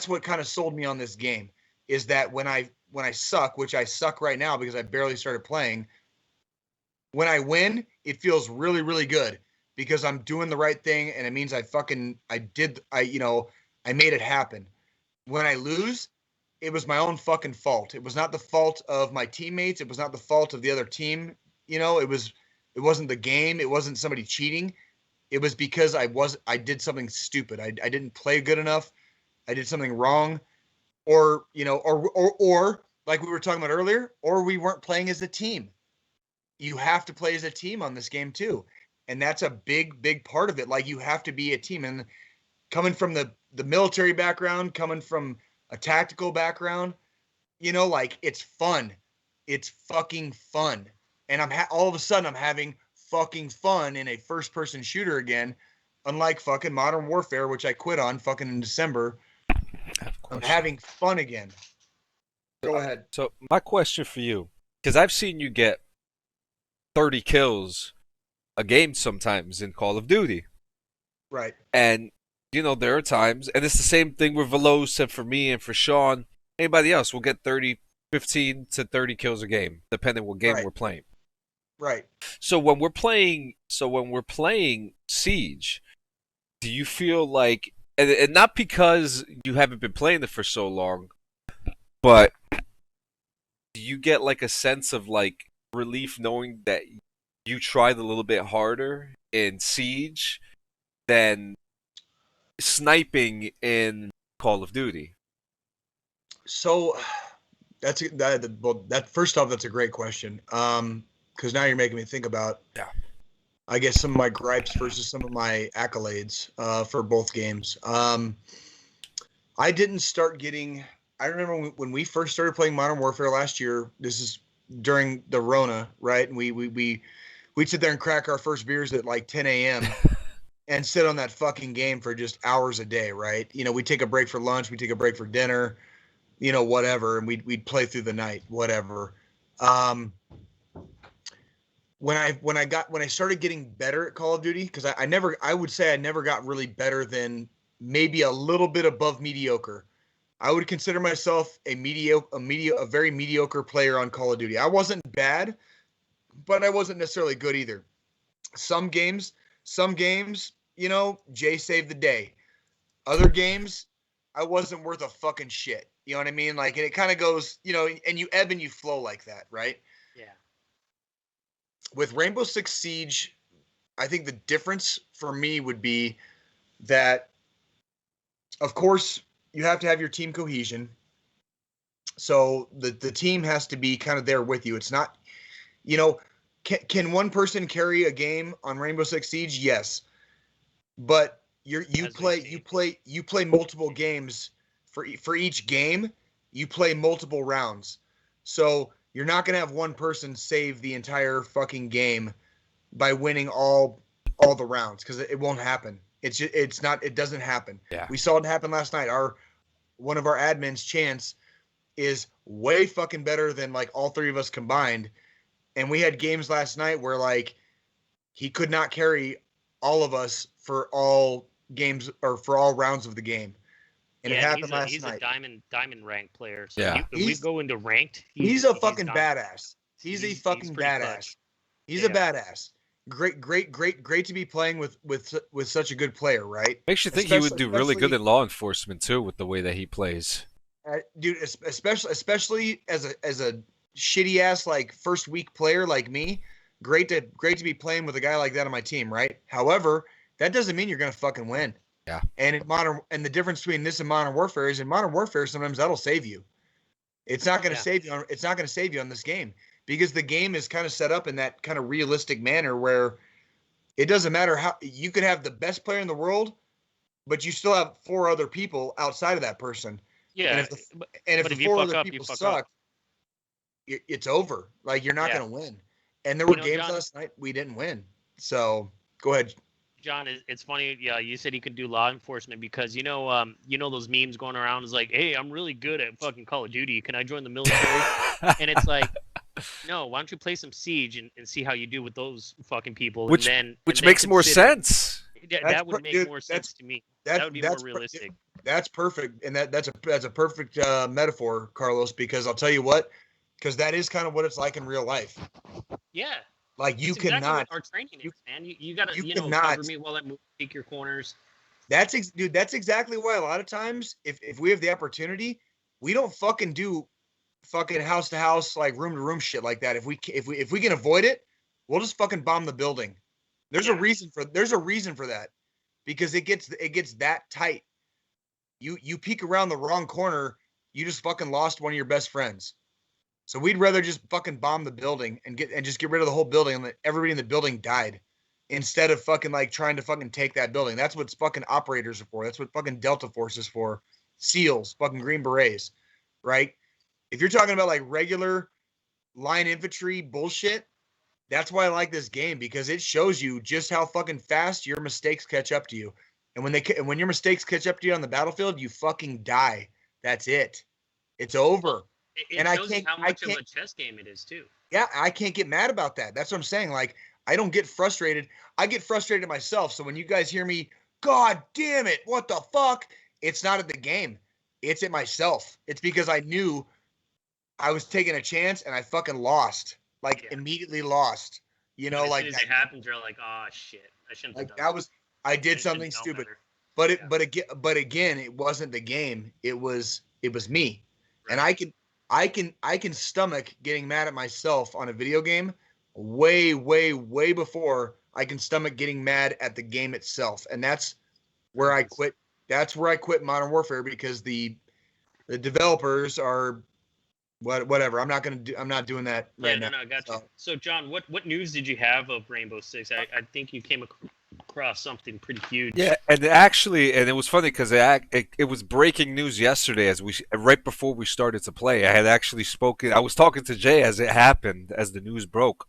what kind of sold me on this game, is that when I suck, which I suck right now because I barely started playing, when I win, it feels really, really good, because I'm doing the right thing, and it means I made it happen. When I lose, it was my own fucking fault. It was not the fault of my teammates. It was not the fault of the other team. It wasn't the game. It wasn't somebody cheating. It was because I did something stupid. I didn't play good enough. I did something wrong, or like we were talking about earlier, or we weren't playing as a team. You have to play as a team on this game too. And that's a big, big part of it. Like, you have to be a team. And coming from the military background, coming from a tactical background, it's fun. It's fucking fun. And all of a sudden I'm having fucking fun in a first person shooter again, unlike fucking Modern Warfare, which I quit on fucking in December. I'm having fun again. Go ahead. So my question for you, because I've seen you get 30 kills a game sometimes in Call of Duty. Right. And, there are times, and it's the same thing with Veloz and for me and for Sean, anybody else will get 15 to 30 kills a game, depending what game we're playing. Right. So when we're playing Siege, do you feel like, and not because you haven't been playing it for so long, but do you get like a sense of like relief knowing that you tried a little bit harder in Siege than sniping in Call of Duty? So that first off, that's a great question. Because now you're making me think about, I guess, some of my gripes versus some of my accolades for both games. I didn't start getting. I remember when we first started playing Modern Warfare last year. This is during the Rona, right? And we'd sit there and crack our first beers at like 10 a.m. and sit on that fucking game for just hours a day, right? We'd take a break for lunch, we'd take a break for dinner, whatever, and we'd play through the night, whatever. When I started getting better at Call of Duty, because I would say I never got really better than maybe a little bit above mediocre. I would consider myself a very mediocre player on Call of Duty. I wasn't bad, but I wasn't necessarily good either. Some games, you know, Jay saved the day. Other games, I wasn't worth a fucking shit. You know what I mean? Like, and it kind of goes, you know, and you ebb and you flow like that, right? Yeah. With Rainbow Six Siege, I think the difference for me would be that, of course, you have to have your team cohesion. So the team has to be kind of there with you. It's not, you know, can one person carry a game on Rainbow Six Siege? Yes, but you play multiple games for each game. You play multiple rounds, so you're not gonna have one person save the entire fucking game by winning all the rounds, because it won't happen. It doesn't happen. Yeah. We saw it happen last night. One of our admins, Chance, is way fucking better than like all three of us combined. And we had games last night where like he could not carry all of us for all games or for all rounds of the game. And it happened last night. He's a diamond rank player. So Yeah. if we go into ranked, he's a fucking badass. He's a fucking badass. He's a badass. Great to be playing with such a good player, right? Makes you think he would do really good in law enforcement too, with the way that he plays. Dude, especially as a shitty ass like first week player like me, great to be playing with a guy like that on my team, right? However, that doesn't mean you're gonna fucking win. Yeah. And the difference between this and Modern Warfare is in Modern Warfare sometimes that'll save you. It's not gonna save you. It's not gonna save you on this game, because the game is kind of set up in that kind of realistic manner where it doesn't matter how you could have the best player in the world, but you still have 4 other people outside of that person. Yeah. And if the 4 other people suck, it's over. Like, you're not going to win. And there were games last night we didn't win. So go ahead, John. It's funny. Yeah, you said you could do law enforcement because you know those memes going around is like, hey, I'm really good at fucking Call of Duty. Can I join the military? And it's like, no. Why don't you play some Siege and see how you do with those fucking people? Which makes more sense. That would make more sense to me. That would be more realistic. That's perfect, and that's a perfect metaphor, Carlos. Because I'll tell you what, because that is kind of what it's like in real life. Yeah. Like you cannot. Exactly what our training is, man. You gotta cover me while I move, take your corners. That's exactly why a lot of times if we have the opportunity, we don't fucking do fucking house to house, like room to room shit like that. If we can avoid it, we'll just fucking bomb the building. There's a reason for that, because it gets that tight. You peek around the wrong corner, you just fucking lost one of your best friends. So we'd rather just fucking bomb the building and just get rid of the whole building and let everybody in the building died, instead of fucking like trying to fucking take that building. That's what fucking operators are for. That's what fucking Delta Force is for. SEALs, fucking Green Berets, right? If you're talking about like regular line infantry bullshit, that's why I like this game, because it shows you just how fucking fast your mistakes catch up to you. And when your mistakes catch up to you on the battlefield, you fucking die. That's it. It's over. It shows you how much of a chess game it is too. Yeah, I can't get mad about that. That's what I'm saying. Like, I don't get frustrated. I get frustrated myself. So when you guys hear me, God damn it, what the fuck? It's not at the game. It's at myself. It's because I knew I was taking a chance and I fucking lost. Like, immediately lost. You know, like as soon as it happens, you're like, oh shit, I shouldn't have done that. I did something stupid. Better. But again, it wasn't the game. It was me. Right. And I can stomach getting mad at myself on a video game way before I can stomach getting mad at the game itself. And that's where I quit. That's where I quit Modern Warfare, because the developers are whatever. I'm not doing that right now. I got you. So John, what news did you have of Rainbow Six? I think you came across something pretty huge. Yeah, and it was funny because it was breaking news yesterday right before we started to play. I had actually spoken. I was talking to Jay as it happened, as the news broke.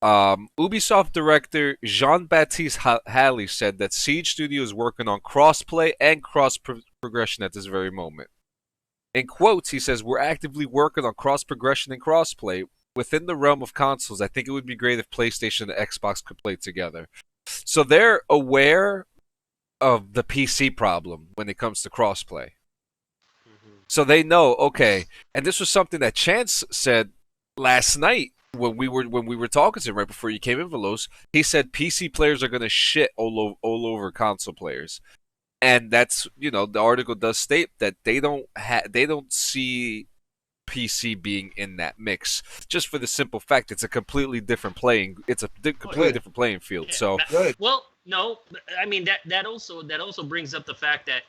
Ubisoft director Jean-Baptiste Halley said that Siege Studio is working on crossplay and cross-progression at this very moment. In quotes, he says, "We're actively working on cross-progression and crossplay. Within the realm of consoles, I think it would be great if PlayStation and Xbox could play together." So they're aware of the PC problem when it comes to crossplay. So they know, okay, and this was something that Chance said last night when we were talking to him right before you came in, Velos, he said PC players are gonna shit all over console players, and that's the article does state that they don't see PC being in that mix, just for the simple fact it's a completely different completely different playing field. Yeah, So Good. well, no, I mean that also brings up the fact that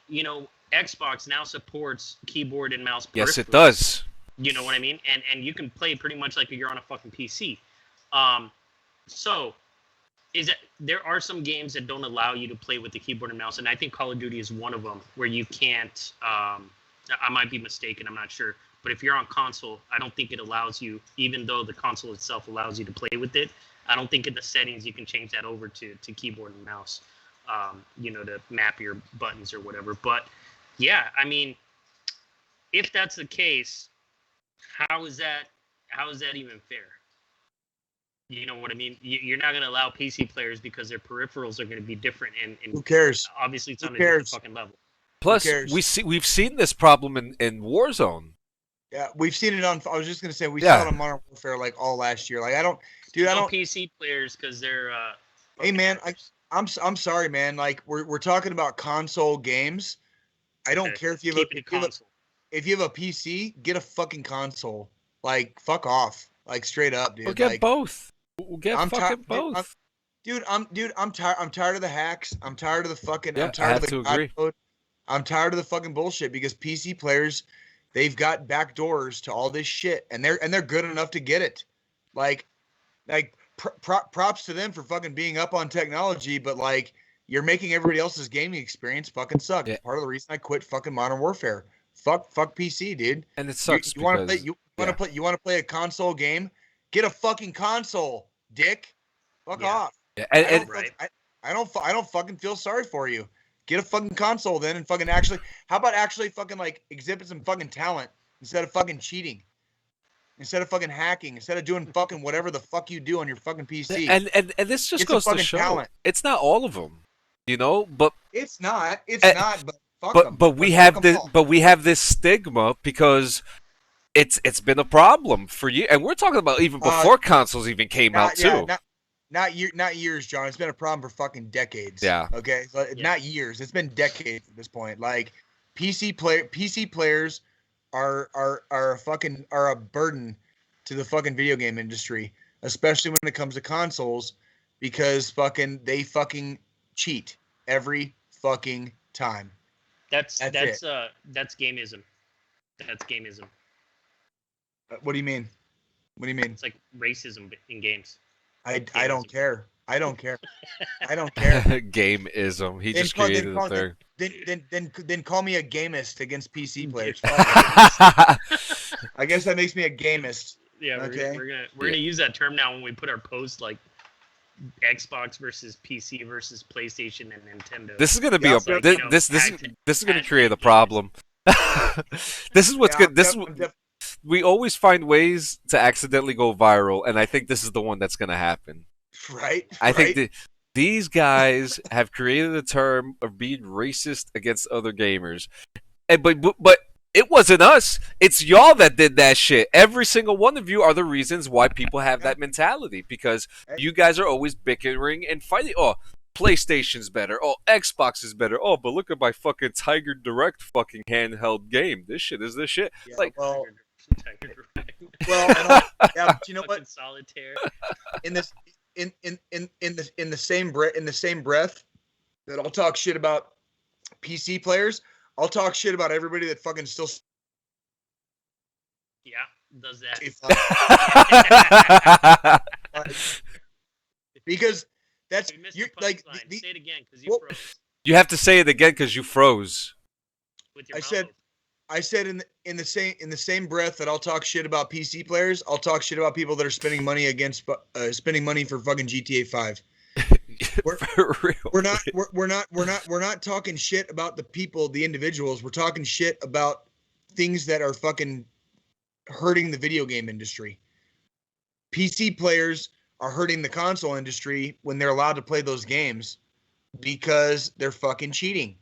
Xbox now supports keyboard and mouse. yes, it peripherals. does. You know what I mean? And you can play pretty much like you're on a fucking PC. So there are some games that don't allow you to play with the keyboard and mouse, and I think Call of Duty is one of them where you can't. I might be mistaken. I'm not sure. But if you're on console, I don't think it allows you, even though the console itself allows you to play with it. I don't think in the settings you can change that over to keyboard and mouse, to map your buttons or whatever. But yeah, I mean, if that's the case, how is that even fair? You know what I mean? You're not going to allow PC players because their peripherals are going to be different, and Who cares? obviously it's Who on a different cares? fucking level. Plus, cares? we've seen this problem in Warzone. Yeah, we've seen it on. I was just gonna say we Yeah. saw it on Modern Warfare like all last year. Like I don't PC players because they're. Hey man, I'm sorry, man. Like we're talking about console games. I don't care if you have console. if you have a PC, get a fucking console. Like fuck off. Like straight up, dude. We'll get like, both. We'll get I'm fucking tired, both. I'm tired. I'm tired of the hacks. I'm tired of the fucking. Yeah, I'm I tired have of the to god agree. code. I'm tired of the fucking bullshit because PC players, they've got back doors to all this shit, and they're good enough to get it. Like props to them for fucking being up on technology, but like you're making everybody else's gaming experience fucking suck. Yeah. It's part of the reason I quit fucking Modern Warfare. Fuck PC, dude. And it sucks You want to play? because You want to play a console game? Get a fucking console, dick. Fuck Yeah. off. yeah, I and, don't, Right. I don't fucking feel sorry for you. Get a fucking console then and fucking how about actually fucking like exhibit some fucking talent instead of fucking cheating, instead of fucking hacking, instead of doing fucking whatever the fuck you do on your fucking PC. and this just Get some goes to fucking show talent. it's not all of them, but It's not, but fuck them. but we have this stigma because it's been a problem for you, and we're talking about even before consoles even came out too. Not years, John. It's been a problem for fucking decades. Yeah. Okay. So not years. It's been decades at this point. Like PC players are a burden to the fucking video game industry, especially when it comes to consoles, because they fucking cheat every fucking time. That's it. That's gamism. That's gamism. What do you mean? What do you mean? It's like racism in games. I don't care. I don't care. I don't care. Gameism. He Then just call- created then a thing. Then call me a gamist against PC players. I guess that makes me a gamist. Yeah, Okay. we're gonna use that term now when we put our post like Xbox versus PC versus PlayStation and Nintendo. This is gonna be Yeah, this is gonna create a problem. This is what's good. We always find ways to accidentally go viral, and I think this is the one that's gonna happen. Right. I think these guys have created a term of being racist against other gamers, and but it wasn't us. It's y'all that did that shit. Every single one of you are the reasons why people have that mentality, because you guys are always bickering and fighting. Oh, PlayStation's better. Oh, Xbox is better. Oh, but look at my fucking Tiger Direct fucking handheld game. This shit is this shit. Yeah, Like, well, well, yeah, but you know what? Solitaire. In the same breath that I'll talk shit about PC players, I'll talk shit about everybody that fucking still. Yeah, does that. Because that's We missed you the like punchline. the, Say it again because you well, froze you have to say it again because you froze. with your I mouth said- open. I said in the same breath that I'll talk shit about PC players, I'll talk shit about people that are spending money spending money for fucking GTA 5. For real. We're not talking shit about the people, the individuals. We're talking shit about things that are fucking hurting the video game industry. PC players are hurting the console industry when they're allowed to play those games because they're fucking cheating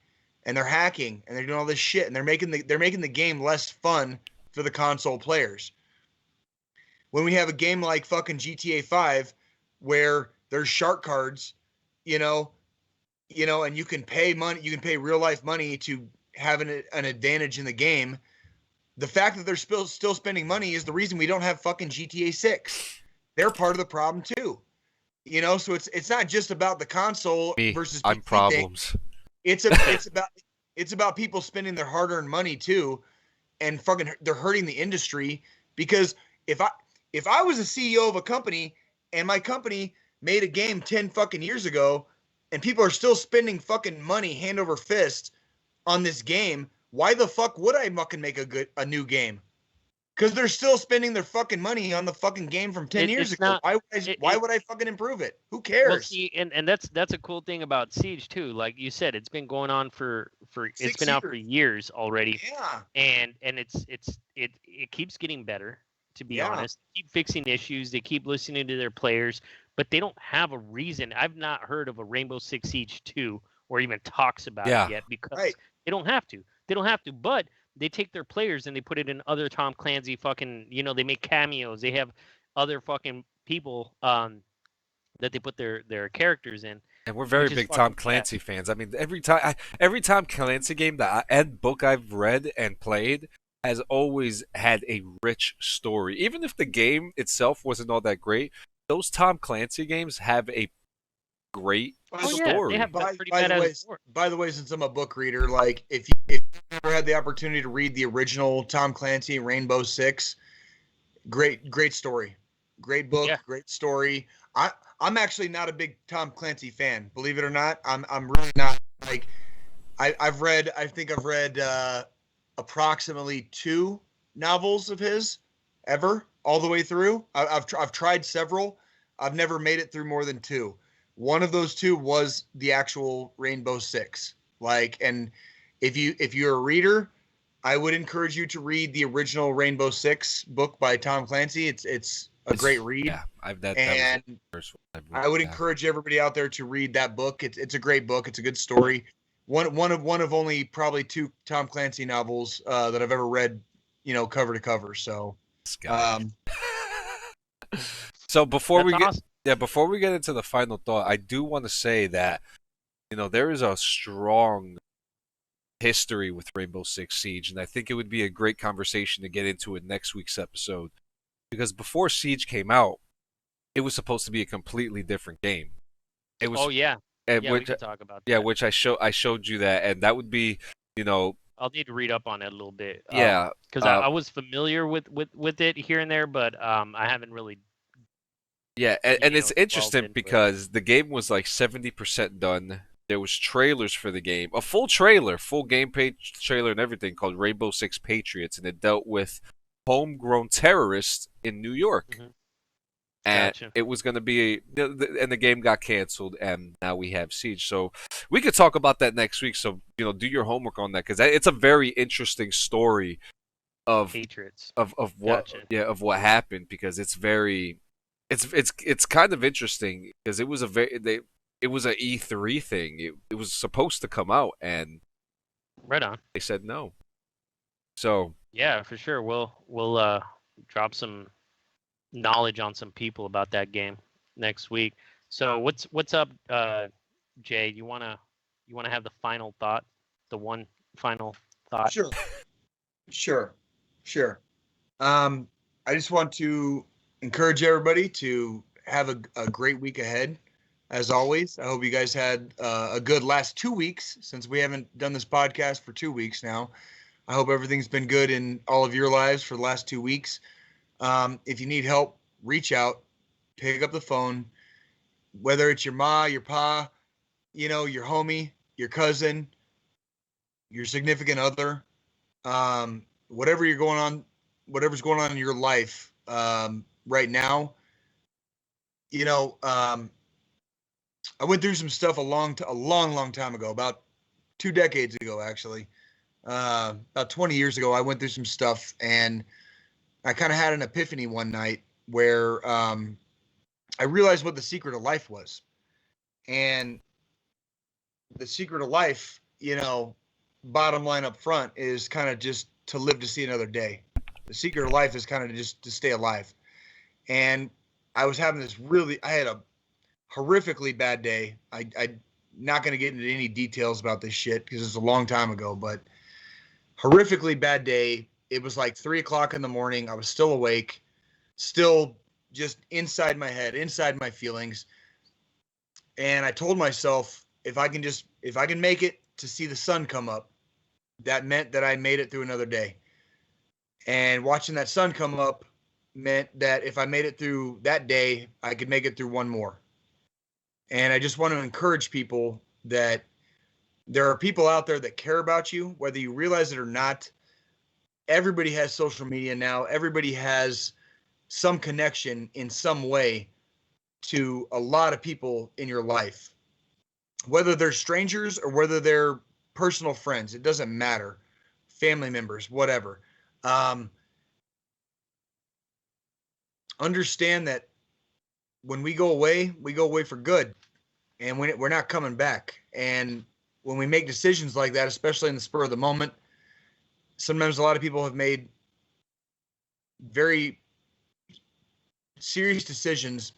and they're hacking and they're doing all this shit and they're making the game less fun for the console players. when we have a game like fucking GTA 5 where there's shark cards, you know, and you can pay money, you can pay real life money to have an advantage in the game. The fact that they're still spending money is the reason we don't have fucking GTA 6. They're part of the problem too. So it's not just about the console versus PC I'm problems. thing. It's about people spending their hard-earned money too, and fucking they're hurting the industry. Because if I was a CEO of a company and my company made a game 10 fucking years ago and people are still spending fucking money hand over fist on this game, why the fuck would I fucking make a new game? Because they're still spending their fucking money on the fucking game from 10 years ago. Why would I fucking improve it? Who cares? Well, see, and that's a cool thing about Siege too. Like you said, it's been going on for it's been out for years already. Yeah. And it keeps getting better, to be honest. They keep fixing issues. They keep listening to their players, but they don't have a reason. I've not heard of a Rainbow Six Siege 2 or even talks about it yet because they don't have to. They don't have to, but they take their players and they put it in other Tom Clancy fucking, they make cameos. They have other fucking people that they put their characters in. And we're very big Tom Clancy fans. I mean, every Tom Clancy game and book I've read and played has always had a rich story. Even if the game itself wasn't all that great, those Tom Clancy games have a great story. They have by the way, since I'm a book reader, like if you ever had the opportunity to read the original Tom Clancy Rainbow Six, great story, great book, great story. I'm actually not a big Tom Clancy fan, believe it or not. I'm really not. Like I think I've read approximately 2 novels of his ever all the way through. I've tried several. I've never made it through more than 2. One of those 2 was the actual Rainbow Six. And if you're a reader, I would encourage you to read the original Rainbow Six book by Tom Clancy. It's a great read. Yeah, I would encourage everybody out there to read that book. It's a great book. It's a good story. One of only probably 2 Tom Clancy novels that I've ever read, cover to cover. So, so before we get into the final thought, I do want to say that there is a strong history with Rainbow Six Siege, and I think it would be a great conversation to get into in next week's episode. Because before Siege came out, it was supposed to be a completely different game. It was. Oh yeah. And we can talk about that. Yeah, which I showed you that, and that would be, I'll need to read up on it a little bit. Yeah. Because I was familiar with it here and there, but I haven't really. Yeah, and it's interesting because the game was like 70% done. There was trailers for the game, a full gameplay trailer and everything called Rainbow Six Patriots, and it dealt with homegrown terrorists in New York. Mm-hmm. And it was going to be, and the game got canceled, and now we have Siege. So we could talk about that next week. So do your homework on that because it's a very interesting story of Patriots of what of what happened because it's very, it's kind of interesting because it was an E3 thing. It was supposed to come out, and right on. They said no. So yeah, for sure. We'll drop some knowledge on some people about that game next week. So what's up, Jay? You wanna have the final thought, the one final thought? Sure. I just want to encourage everybody to have a great week ahead. As always, I hope you guys had a good last 2 weeks since we haven't done this podcast for 2 weeks now. I hope everything's been good in all of your lives for the last 2 weeks. If you need help, reach out, pick up the phone, whether it's your ma, your pa, your homie, your cousin, your significant other, whatever's going on in your life right now. I went through some stuff a long time ago, about 2 decades ago, actually. About 20 years ago, I went through some stuff, and I kind of had an epiphany one night where I realized what the secret of life was. And the secret of life, bottom line up front, is kind of just to live to see another day. The secret of life is kind of just to stay alive. And I was having I had a horrifically bad day. I not going to get into any details about this shit because it's a long time ago, but horrifically bad day. It was like 3 o'clock in the morning. I was still awake, still just inside my head, inside my feelings. And I told myself, if I can make it to see the sun come up, that meant that I made it through another day. And watching that sun come up meant that if I made it through that day, I could make it through one more. And I just want to encourage people that there are people out there that care about you, whether you realize it or not. Everybody has social media now. Everybody has some connection in some way to a lot of people in your life, whether they're strangers or whether they're personal friends. It doesn't matter. Family members, whatever. Understand that when we go away for good, and we're not coming back. And when we make decisions like that, especially in the spur of the moment, sometimes a lot of people have made very serious decisions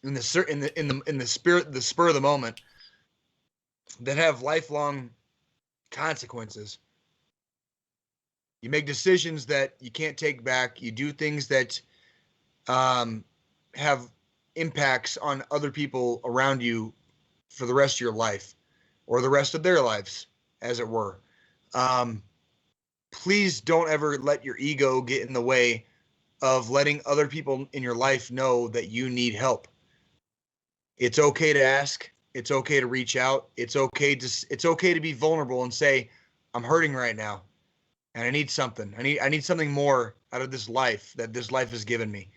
in the spur of the moment that have lifelong consequences. You make decisions that you can't take back. You do things that have impacts on other people around you for the rest of your life, or the rest of their lives, as it were. Please don't ever let your ego get in the way of letting other people in your life know that you need help. It's okay to ask. It's okay to reach out. It's okay to be vulnerable and say, I'm hurting right now and I need something. I need something more out of this life that this life has given me.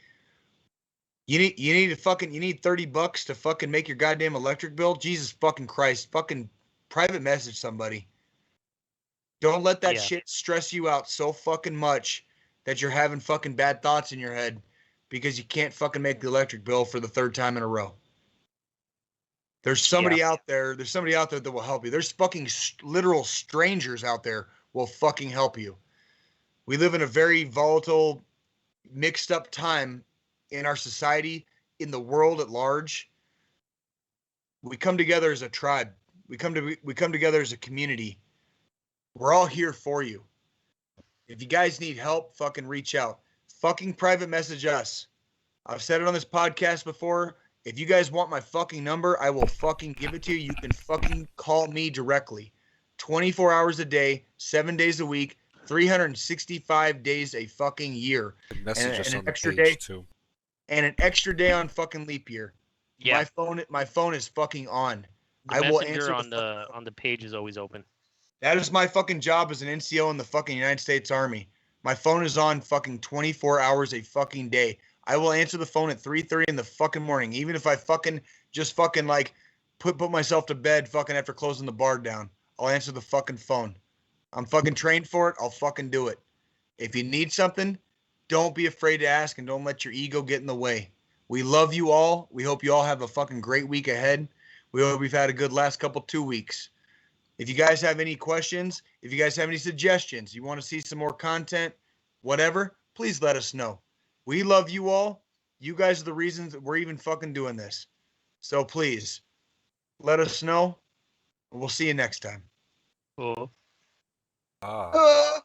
You need $30 to fucking make your goddamn electric bill. Jesus fucking Christ, fucking private message somebody. Don't let that shit stress you out so fucking much that you're having fucking bad thoughts in your head because you can't fucking make the electric bill for the third time in a row. There's somebody out there. There's somebody out there that will help you. There's fucking literal strangers out there will fucking help you. We live in a very volatile, mixed up time in our society, in the world at large. We come together as a tribe. We come together as a community. We're all here for you. If you guys need help, fucking reach out. Fucking private message us. I've said it on this podcast before. If you guys want my fucking number, I will fucking give it to you. You can fucking call me directly. 24 hours a day, 7 days a week, 365 days a fucking year. Message us and on an the extra page day too. and an extra day on fucking leap year. Yeah. My phone is fucking on. The I will messenger answer on the page is always open. That is my fucking job as an NCO in the fucking United States Army. My phone is on fucking 24 hours a fucking day. I will answer the phone at 3:30 in the fucking morning, even if I fucking just fucking like put myself to bed fucking after closing the bar down. I'll answer the fucking phone. I'm fucking trained for it. I'll fucking do it. If you need something, don't be afraid to ask and don't let your ego get in the way. We love you all. We hope you all have a fucking great week ahead. We hope we've had a good last 2 weeks. If you guys have any questions, if you guys have any suggestions, you want to see some more content, whatever, please let us know. We love you all. You guys are the reasons that we're even fucking doing this. So please, let us know. We'll see you next time. Cool. Ah.